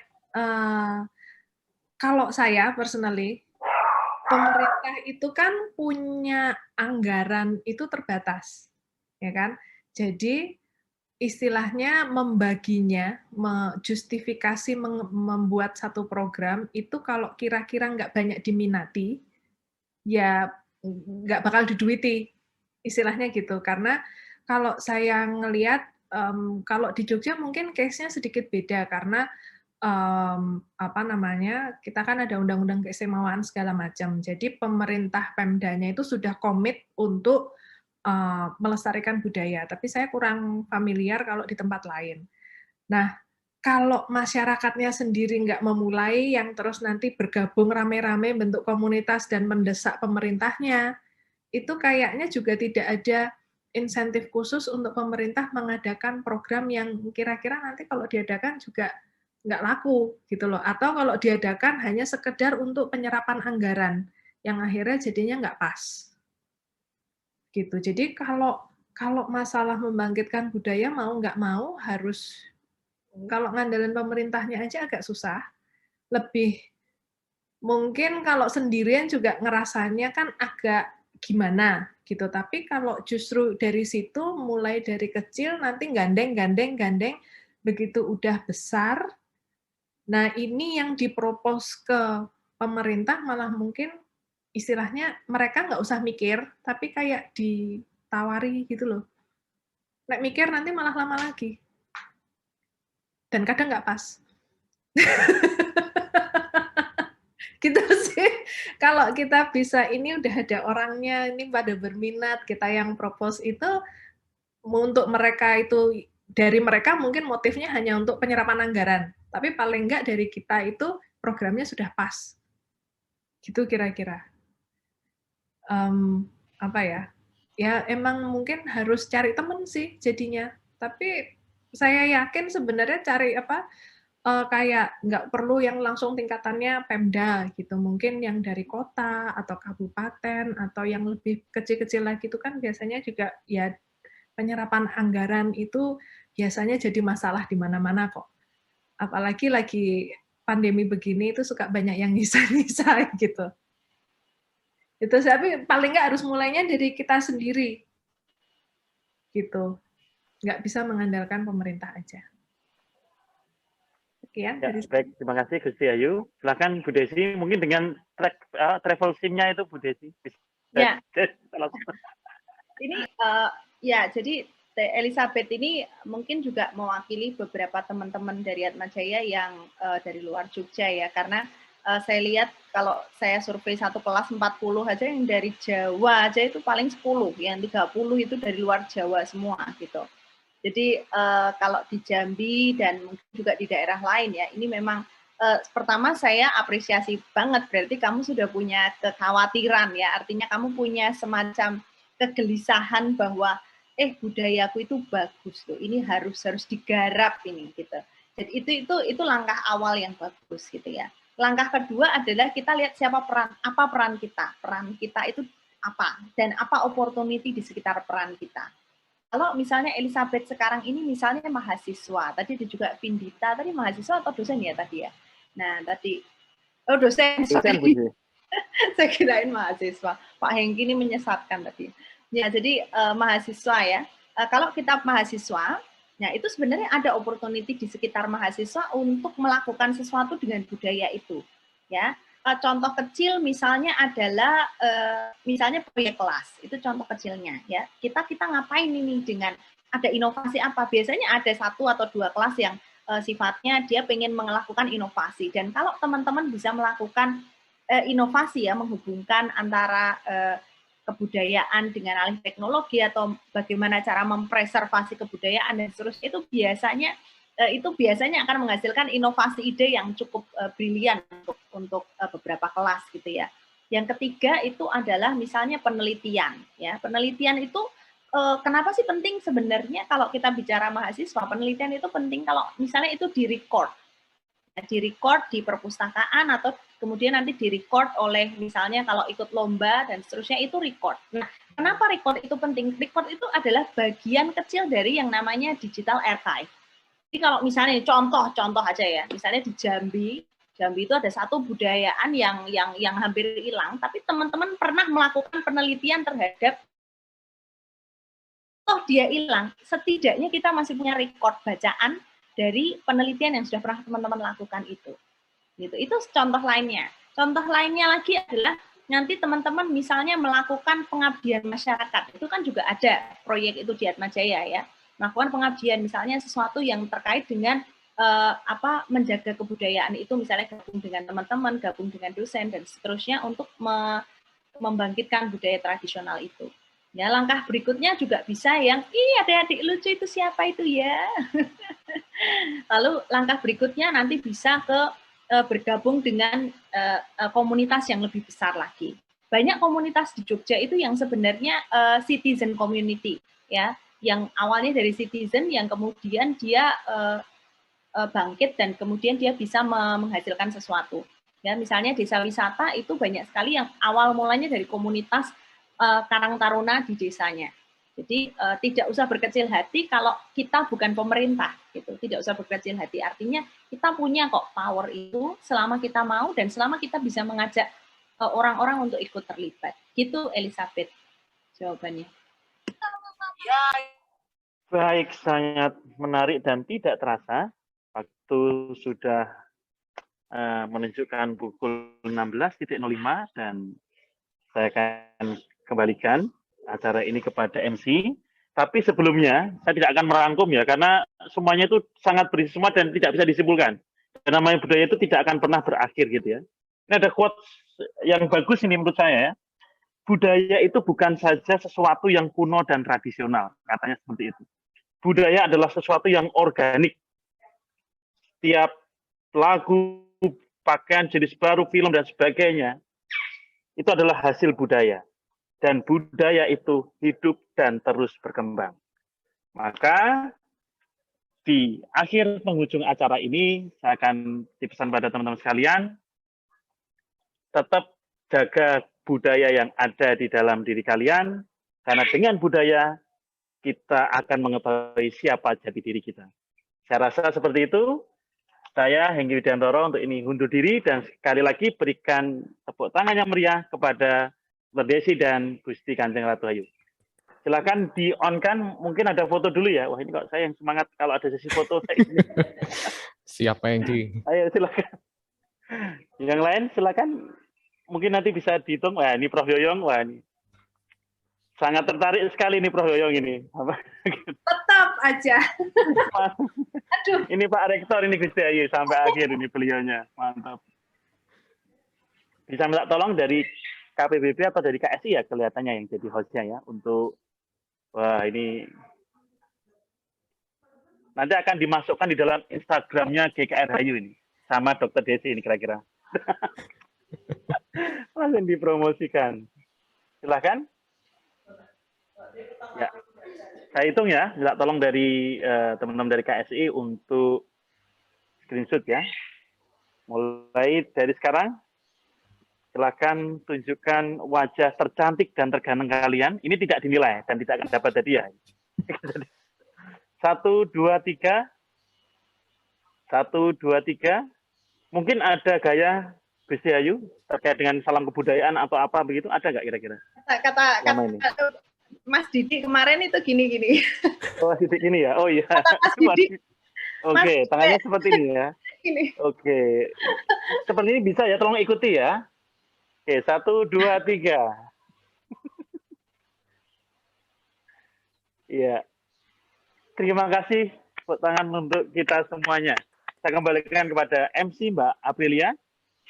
kalau saya personally, pemerintah itu kan punya anggaran itu terbatas, ya kan? Jadi istilahnya membaginya, justifikasi membuat satu program itu kalau kira-kira nggak banyak diminati, ya nggak bakal diduiti, istilahnya gitu. Karena kalau saya ngelihat, kalau di Jogja mungkin case-nya sedikit beda, karena kita kan ada undang-undang keistimewaan segala macam. Jadi pemerintah Pemdanya itu sudah komit untuk melestarikan budaya, tapi saya kurang familiar kalau di tempat lain. Nah, kalau masyarakatnya sendiri nggak memulai, yang terus nanti bergabung rame-rame bentuk komunitas dan mendesak pemerintahnya, itu kayaknya juga tidak ada insentif khusus untuk pemerintah mengadakan program yang kira-kira nanti kalau diadakan juga nggak laku gitu loh. Atau kalau diadakan hanya sekedar untuk penyerapan anggaran, yang akhirnya jadinya nggak pas. Gitu. Jadi kalau masalah membangkitkan budaya mau nggak mau harus, kalau ngandelin pemerintahnya aja agak susah. Lebih mungkin kalau sendirian juga ngerasanya kan agak gimana gitu. Tapi kalau justru dari situ mulai dari kecil nanti gandeng begitu udah besar. Nah, ini yang dipropos ke pemerintah malah mungkin istilahnya mereka nggak usah mikir, tapi kayak ditawari gitu loh. Nek mikir nanti malah lama lagi. Dan kadang nggak pas. kalau kita bisa ini udah ada orangnya, ini pada berminat, kita yang propose itu untuk mereka itu, dari mereka mungkin motifnya hanya untuk penyerapan anggaran, tapi paling enggak dari kita itu programnya sudah pas. Gitu kira-kira. Apa ya? Ya emang mungkin harus cari temen sih jadinya. Tapi saya yakin sebenarnya cari kayak nggak perlu yang langsung tingkatannya Pemda gitu, mungkin yang dari kota atau kabupaten atau yang lebih kecil-kecil lagi itu kan biasanya juga ya penyerapan anggaran itu biasanya jadi masalah di mana-mana kok. Apalagi lagi pandemi begini itu suka banyak yang nyisa-nyisa gitu. Itu tapi paling nggak harus mulainya dari kita sendiri. Gitu. Nggak bisa mengandalkan pemerintah aja. Sekian Ya, dari baik, terima kasih Gusti Ayu. Silakan Bu Desi, mungkin dengan travel SIM-nya itu Bu Desi. Ya. Ini ya, jadi Elizabeth ini mungkin juga mewakili beberapa teman-teman dari Atmajaya yang dari luar Jogja ya, karena saya lihat kalau saya survei satu kelas 40 aja yang dari Jawa aja itu paling 10, yang 30 itu dari luar Jawa semua gitu. Jadi kalau di Jambi dan mungkin juga di daerah lain ya, ini memang pertama saya apresiasi banget, berarti kamu sudah punya kekhawatiran ya, artinya kamu punya semacam kegelisahan bahwa budayaku itu bagus tuh, ini harus digarap ini gitu. Jadi itu langkah awal yang bagus gitu ya. Langkah kedua adalah kita lihat apa peran kita. Peran kita itu apa dan apa opportunity di sekitar peran kita. Kalau misalnya Elizabeth sekarang ini misalnya mahasiswa, tadi ada juga Vindita, tadi mahasiswa atau dosen ya tadi ya? Nah tadi, dosen saya kirain mahasiswa. Pak Hengki ini menyesatkan tadi. Ya, jadi mahasiswa ya. Kalau kita mahasiswa, nah itu sebenarnya ada opportunity di sekitar mahasiswa untuk melakukan sesuatu dengan budaya itu. Ya, contoh kecil misalnya adalah misalnya proyek kelas. Itu contoh kecilnya ya. Kita ngapain ini dengan ada inovasi apa? Biasanya ada 1 atau 2 kelas yang sifatnya dia pengen melakukan inovasi. Dan kalau teman-teman bisa melakukan inovasi ya, menghubungkan antara kebudayaan dengan alih teknologi atau bagaimana cara mempreservasi kebudayaan dan seterusnya, itu biasanya akan menghasilkan inovasi ide yang cukup brilian untuk beberapa kelas gitu ya. Yang ketiga itu adalah misalnya penelitian ya. Penelitian itu kenapa sih penting sebenarnya kalau kita bicara mahasiswa? Penelitian itu penting kalau misalnya itu di-record di perpustakaan atau kemudian nanti di-record oleh misalnya kalau ikut lomba dan seterusnya itu record. Nah, kenapa record itu penting? Record itu adalah bagian kecil dari yang namanya digital archive. Jadi kalau misalnya contoh aja ya, misalnya di Jambi itu ada satu budayaan yang hampir hilang, tapi teman-teman pernah melakukan penelitian terhadap dia hilang, setidaknya kita masih punya record bacaan dari penelitian yang sudah pernah teman-teman lakukan itu. Gitu. Itu contoh lainnya. Contoh lainnya lagi adalah nanti teman-teman misalnya melakukan pengabdian masyarakat. Itu kan juga ada proyek itu di Atmajaya ya. Melakukan pengabdian misalnya sesuatu yang terkait dengan menjaga kebudayaan itu, misalnya gabung dengan teman-teman, gabung dengan dosen dan seterusnya untuk membangkitkan budaya tradisional itu. Ya, langkah berikutnya juga bisa yang, adik-adik lucu itu siapa itu ya? Lalu langkah berikutnya nanti bisa bergabung dengan komunitas yang lebih besar lagi. Banyak komunitas di Jogja itu yang sebenarnya citizen community, ya, yang awalnya dari citizen, yang kemudian dia bangkit dan kemudian dia bisa menghasilkan sesuatu. Ya, misalnya desa wisata itu banyak sekali yang awal mulanya dari komunitas Karang Taruna di desanya. Jadi tidak usah berkecil hati kalau kita bukan pemerintah, gitu. Tidak usah berkecil hati. Artinya kita punya kok power itu selama kita mau dan selama kita bisa mengajak orang-orang untuk ikut terlibat. Gitu Elizabeth jawabannya. Baik, sangat menarik dan tidak terasa waktu sudah menunjukkan pukul 16.05 dan saya akan kembalikan acara ini kepada MC. Tapi sebelumnya saya tidak akan merangkum ya, karena semuanya itu sangat berisi semua dan tidak bisa disimpulkan. Dan namanya budaya itu tidak akan pernah berakhir gitu ya. Ini ada quotes yang bagus ini menurut saya ya. Budaya itu bukan saja sesuatu yang kuno dan tradisional, katanya seperti itu. Budaya adalah sesuatu yang organik. Tiap lagu, pakaian jenis baru, film dan sebagainya, itu adalah hasil budaya. Dan budaya itu hidup dan terus berkembang. Maka di akhir penghujung acara ini, saya akan dipesan pada teman-teman sekalian, tetap jaga budaya yang ada di dalam diri kalian, karena dengan budaya, kita akan mengetahui siapa jati diri kita. Saya rasa seperti itu. Saya, Hengki Widiantoro, untuk ini undur diri, dan sekali lagi berikan tepuk tangan yang meriah kepada Dr. Desi dan Gusti Kanjeng Ratu Ayu. Silakan di-on-kan, mungkin ada foto dulu ya. Wah, ini kok saya yang semangat kalau ada sesi foto. Siapa yang di? Ayo, silakan. Yang lain, silakan. Mungkin nanti bisa dihitung. Wah, ini Prof. Yoyong. Wah, ini sangat tertarik sekali nih Prof. Yoyong ini. Tetap aja. Aduh. Ini Pak Rektor, ini Gusti Ayu. Sampai akhir ini beliaunya. Mantap. Bisa minta tolong dari KPBB atau dari KSI ya kelihatannya yang jadi hostnya ya. Untuk, wah ini. Nanti akan dimasukkan di dalam Instagramnya GKR Hayu ini. Sama Dr. Desi ini kira-kira. Langsung dipromosikan. Silakan. Ya, saya hitung ya. Minta tolong dari teman-teman dari KSI untuk screenshot ya. Mulai dari sekarang, silakan tunjukkan wajah tercantik dan terganteng kalian. Ini tidak dinilai dan tidak akan dapat hadiah. 1, 2, 3. 1, 2, 3. Mungkin ada gaya Gusti Ayu terkait dengan salam kebudayaan atau apa begitu, ada nggak kira-kira? Kata Mas Didi kemarin itu gini-gini. Oh, Didi gini ya? Oh iya. Mas Didi. Oke, tangannya seperti ini ya. Ini. Oke. Seperti ini bisa ya, tolong ikuti ya. Oke, 1, 2, 3. Iya. Terima kasih tepuk tangan untuk kita semuanya. Saya kembalikan kepada MC Mbak Aprilia.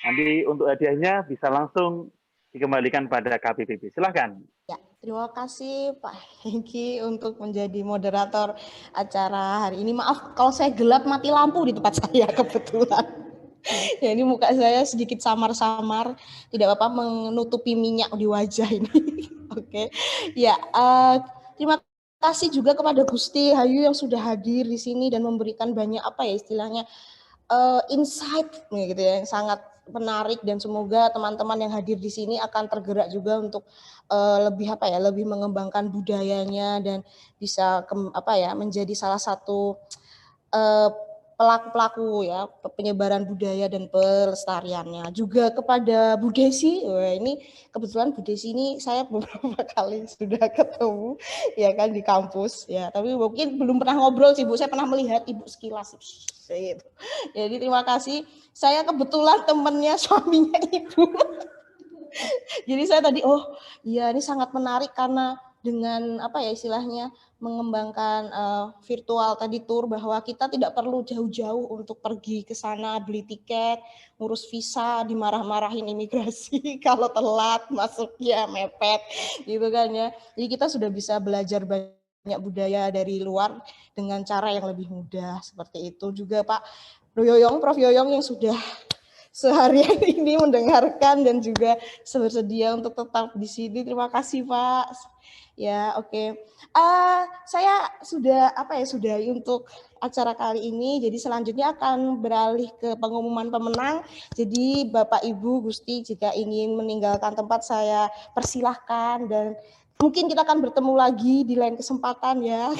Nanti untuk hadiahnya bisa langsung dikembalikan pada KPPB. Silahkan. Ya, terima kasih Pak Hengki untuk menjadi moderator acara hari ini. Maaf kalau saya gelap mati lampu di tempat saya kebetulan. Ya ini muka saya sedikit samar-samar, tidak apa-apa menutupi minyak di wajah ini. Oke. Ya, terima kasih juga kepada Gusti Hayu yang sudah hadir di sini dan memberikan banyak apa ya istilahnya insight gitu ya, yang sangat menarik, dan semoga teman-teman yang hadir di sini akan tergerak juga untuk lebih apa ya, lebih mengembangkan budayanya dan bisa menjadi salah satu pelaku-pelaku ya penyebaran budaya dan pelestariannya. Juga kepada Bu Desi, ini kebetulan Bu Desi ini saya beberapa kali sudah ketemu ya kan di kampus ya, tapi mungkin belum pernah ngobrol sih Bu, saya pernah melihat Ibu sekilas gitu. Jadi terima kasih, saya kebetulan temannya suaminya Ibu. Jadi saya tadi iya ini sangat menarik karena dengan apa ya istilahnya mengembangkan virtual tadi tour, bahwa kita tidak perlu jauh-jauh untuk pergi ke sana beli tiket, ngurus visa, dimarah-marahin imigrasi kalau telat masuknya mepet gitu kan ya. Jadi kita sudah bisa belajar banyak budaya dari luar dengan cara yang lebih mudah seperti itu. Juga Pak Prof. Yoyong yang sudah seharian ini mendengarkan dan juga bersedia untuk tetap di sini. Terima kasih Pak. Ya, oke. Saya sudah untuk acara kali ini. Jadi selanjutnya akan beralih ke pengumuman pemenang. Jadi Bapak Ibu Gusti jika ingin meninggalkan tempat saya persilahkan, dan mungkin kita akan bertemu lagi di lain kesempatan ya.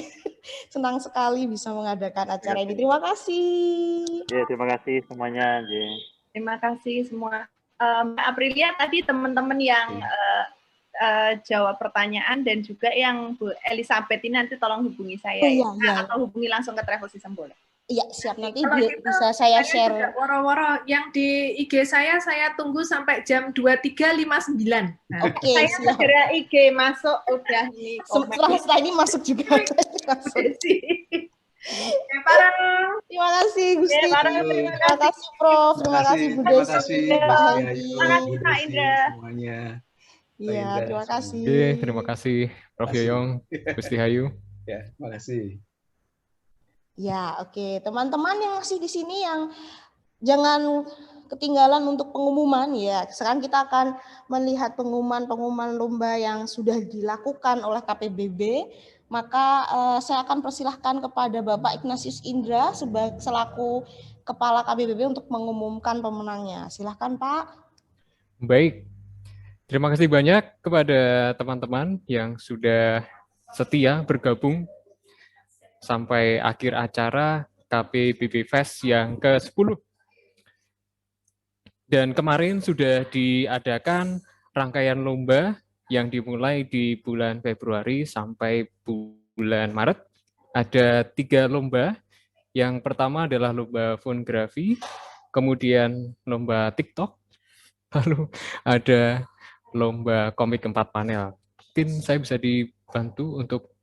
Senang sekali bisa mengadakan acara ini. Terima kasih. Ya, terima kasih semuanya. Terima kasih semua. Mbak Aprilia, tadi teman-teman yang jawab pertanyaan dan juga yang Bu Elizabeth ini nanti tolong hubungi saya atau hubungi langsung ke Travel System boleh. Iya, siap, nanti bisa saya share. Woro-woro yang di IG saya tunggu sampai jam 23.59. Nah. Oke, saya siap. segera IG masuk udah nih. Setelah ini masuk juga. Terima kasih Gusti. Terima Terima kasih Prof. Terima kasih Bu Terima Desi, kasih Pak Gusti Hengki. Ayu, Bu Desi, semuanya. Pak Iya, Indra, terima semuanya. kasih. Oke, terima kasih Prof. Yoyong, Gusti Hayu. Ya, terima kasih. Ya, oke. Teman-teman yang masih di sini yang jangan ketinggalan untuk pengumuman ya. Sekarang kita akan melihat pengumuman lomba yang sudah dilakukan oleh KPBB. Maka saya akan persilahkan kepada Bapak Ignatius Indra selaku Kepala KPBB untuk mengumumkan pemenangnya. Silahkan Pak. Baik, terima kasih banyak kepada teman-teman yang sudah setia bergabung sampai akhir acara KPBB Fest yang ke-10. Dan kemarin sudah diadakan rangkaian lomba yang dimulai di bulan Februari sampai bulan Maret. Ada 3 lomba. Yang pertama adalah lomba fonografi, kemudian lomba TikTok, lalu ada lomba komik 4 panel. Mungkin saya bisa dibantu untuk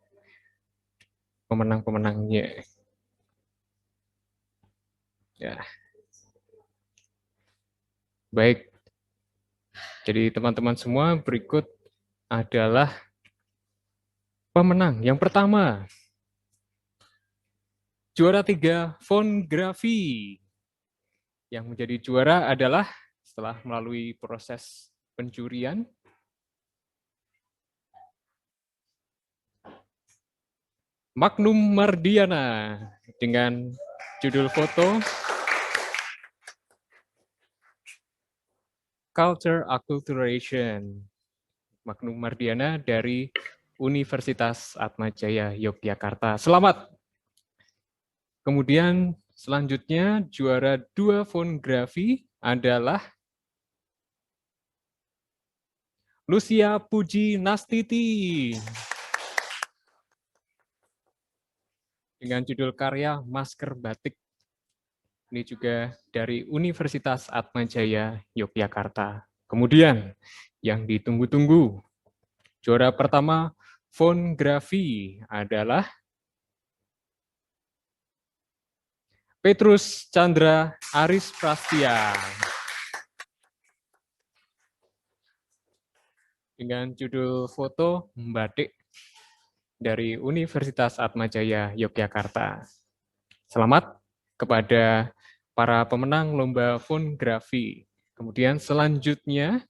pemenang-pemenangnya. Ya. Baik. Jadi teman-teman semua, berikut adalah pemenang. Yang pertama, juara 3 fonografi. Yang menjadi juara adalah setelah melalui proses pencurian, Magnum Mardiana dengan judul foto Culture Acculturation. Magnum Mardiana dari Universitas Atmajaya Yogyakarta. Selamat. Kemudian selanjutnya juara 2 fonografi adalah Lucia Puji Nastiti dengan judul karya Masker Batik. Ini juga dari Universitas Atmajaya Yogyakarta. Kemudian yang ditunggu-tunggu, juara pertama fonografi adalah Petrus Chandra Aris Prastia dengan judul foto Batik dari Universitas Atmajaya Yogyakarta. Selamat kepada para pemenang lomba fonografi. Kemudian selanjutnya,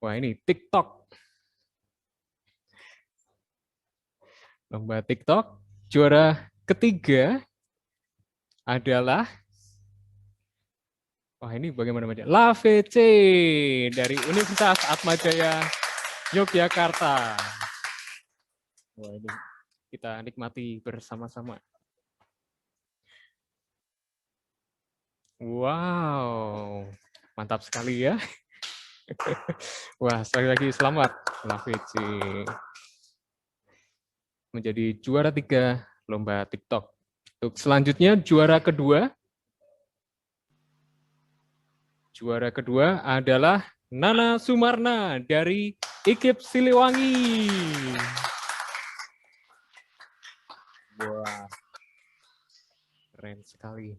wah ini TikTok. Lomba TikTok, juara ketiga adalah, wah ini bagaimana namanya? LaVC dari Universitas Atmajaya Yogyakarta. Wah ini kita nikmati bersama-sama. Wow, mantap sekali ya. Wah, sekali lagi selamat LaVC. Menjadi juara 3 lomba TikTok. Untuk selanjutnya juara kedua. Juara kedua adalah Nana Sumarna dari IKIP Siliwangi. Wah, keren sekali.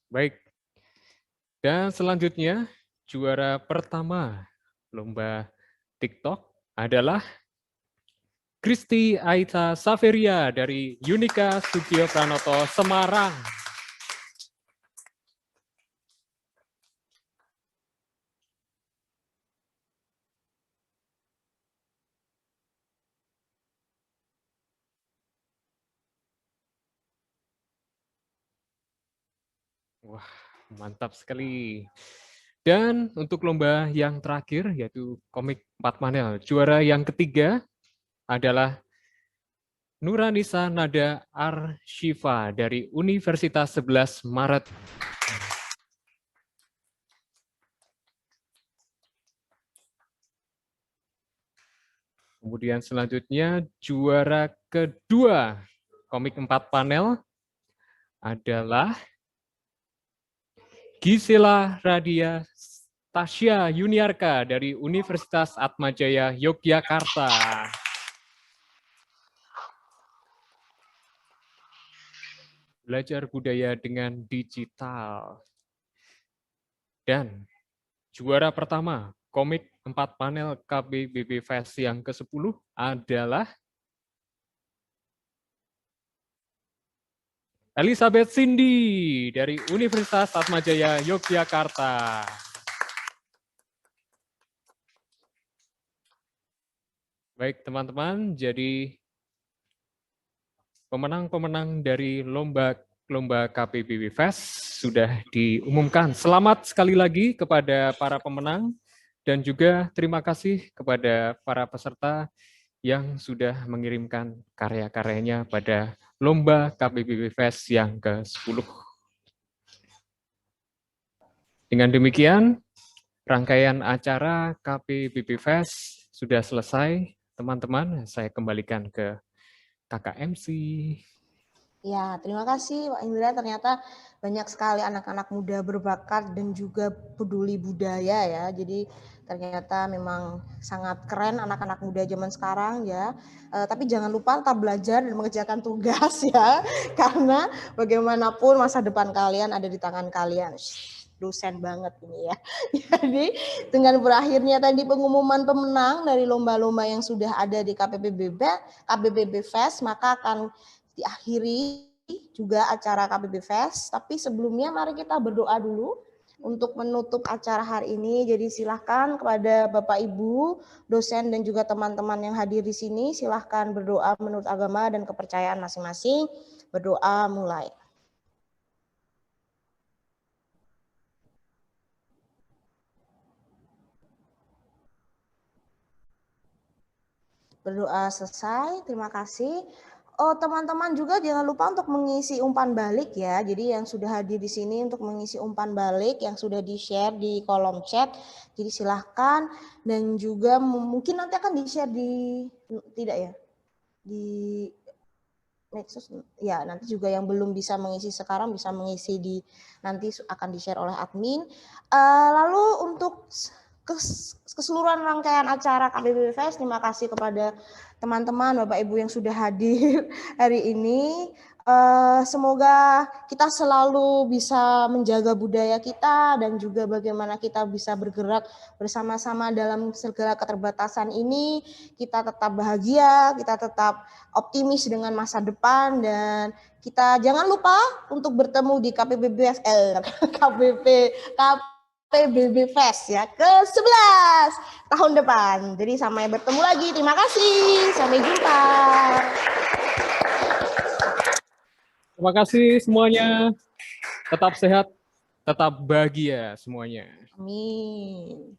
Baik. Dan selanjutnya, juara pertama lomba TikTok adalah Kristi Aita Saveria dari Unika Sugio Pranoto Semarang. Wah, mantap sekali. Dan untuk lomba yang terakhir, yaitu komik 4 panel. Juara yang ketiga adalah Nuranisa Nada Arshifa dari Universitas 11 Maret. Kemudian selanjutnya juara kedua komik 4 panel adalah Gisela Radia Tasya Yuniarka dari Universitas Atmajaya Yogyakarta. Belajar budaya dengan digital. Dan juara pertama komik 4 panel KBBB Fest yang ke-10 adalah Elizabeth Cindy dari Universitas Atmajaya Yogyakarta. Baik teman-teman, jadi pemenang-pemenang dari lomba KBBB Fest sudah diumumkan. Selamat sekali lagi kepada para pemenang dan juga terima kasih kepada para peserta yang sudah mengirimkan karya-karyanya pada lomba KBBB Fest yang ke-10. Dengan demikian, rangkaian acara KBBB Fest sudah selesai. Teman-teman, saya kembalikan ke Kakak MC. Ya, terima kasih Pak Indra. Ternyata banyak sekali anak-anak muda berbakat dan juga peduli budaya ya. Jadi ternyata memang sangat keren anak-anak muda zaman sekarang ya. Tapi jangan lupa tetap belajar dan mengerjakan tugas ya. Karena bagaimanapun masa depan kalian ada di tangan kalian. Dosen banget ini ya. Jadi dengan berakhirnya tadi pengumuman pemenang dari lomba-lomba yang sudah ada di KBBB Fest, maka akan diakhiri juga acara KBBB Fest. Tapi sebelumnya mari kita berdoa dulu untuk menutup acara hari ini. Jadi silahkan kepada Bapak Ibu, dosen dan juga teman-teman yang hadir di sini, silahkan berdoa menurut agama dan kepercayaan masing-masing. Berdoa mulai. Berdoa selesai, terima kasih. Oh, teman-teman juga jangan lupa untuk mengisi umpan balik ya. Jadi yang sudah hadir di sini untuk mengisi umpan balik yang sudah di-share di kolom chat. Jadi silahkan dan juga mungkin nanti akan di-share di tidak ya? Di medsos ya, nanti juga yang belum bisa mengisi sekarang bisa mengisi di nanti akan di-share oleh admin. Lalu untuk keseluruhan rangkaian acara KBBB Fest, terima kasih kepada teman-teman, Bapak Ibu yang sudah hadir hari ini. Semoga kita selalu bisa menjaga budaya kita dan juga bagaimana kita bisa bergerak bersama-sama dalam segala keterbatasan ini. Kita tetap bahagia, kita tetap optimis dengan masa depan dan kita jangan lupa untuk bertemu di KBBB Fest ya ke-11 tahun depan. Jadi sampai bertemu lagi. Terima kasih. Sampai jumpa. Terima kasih semuanya. Tetap sehat, tetap bahagia semuanya. Amin.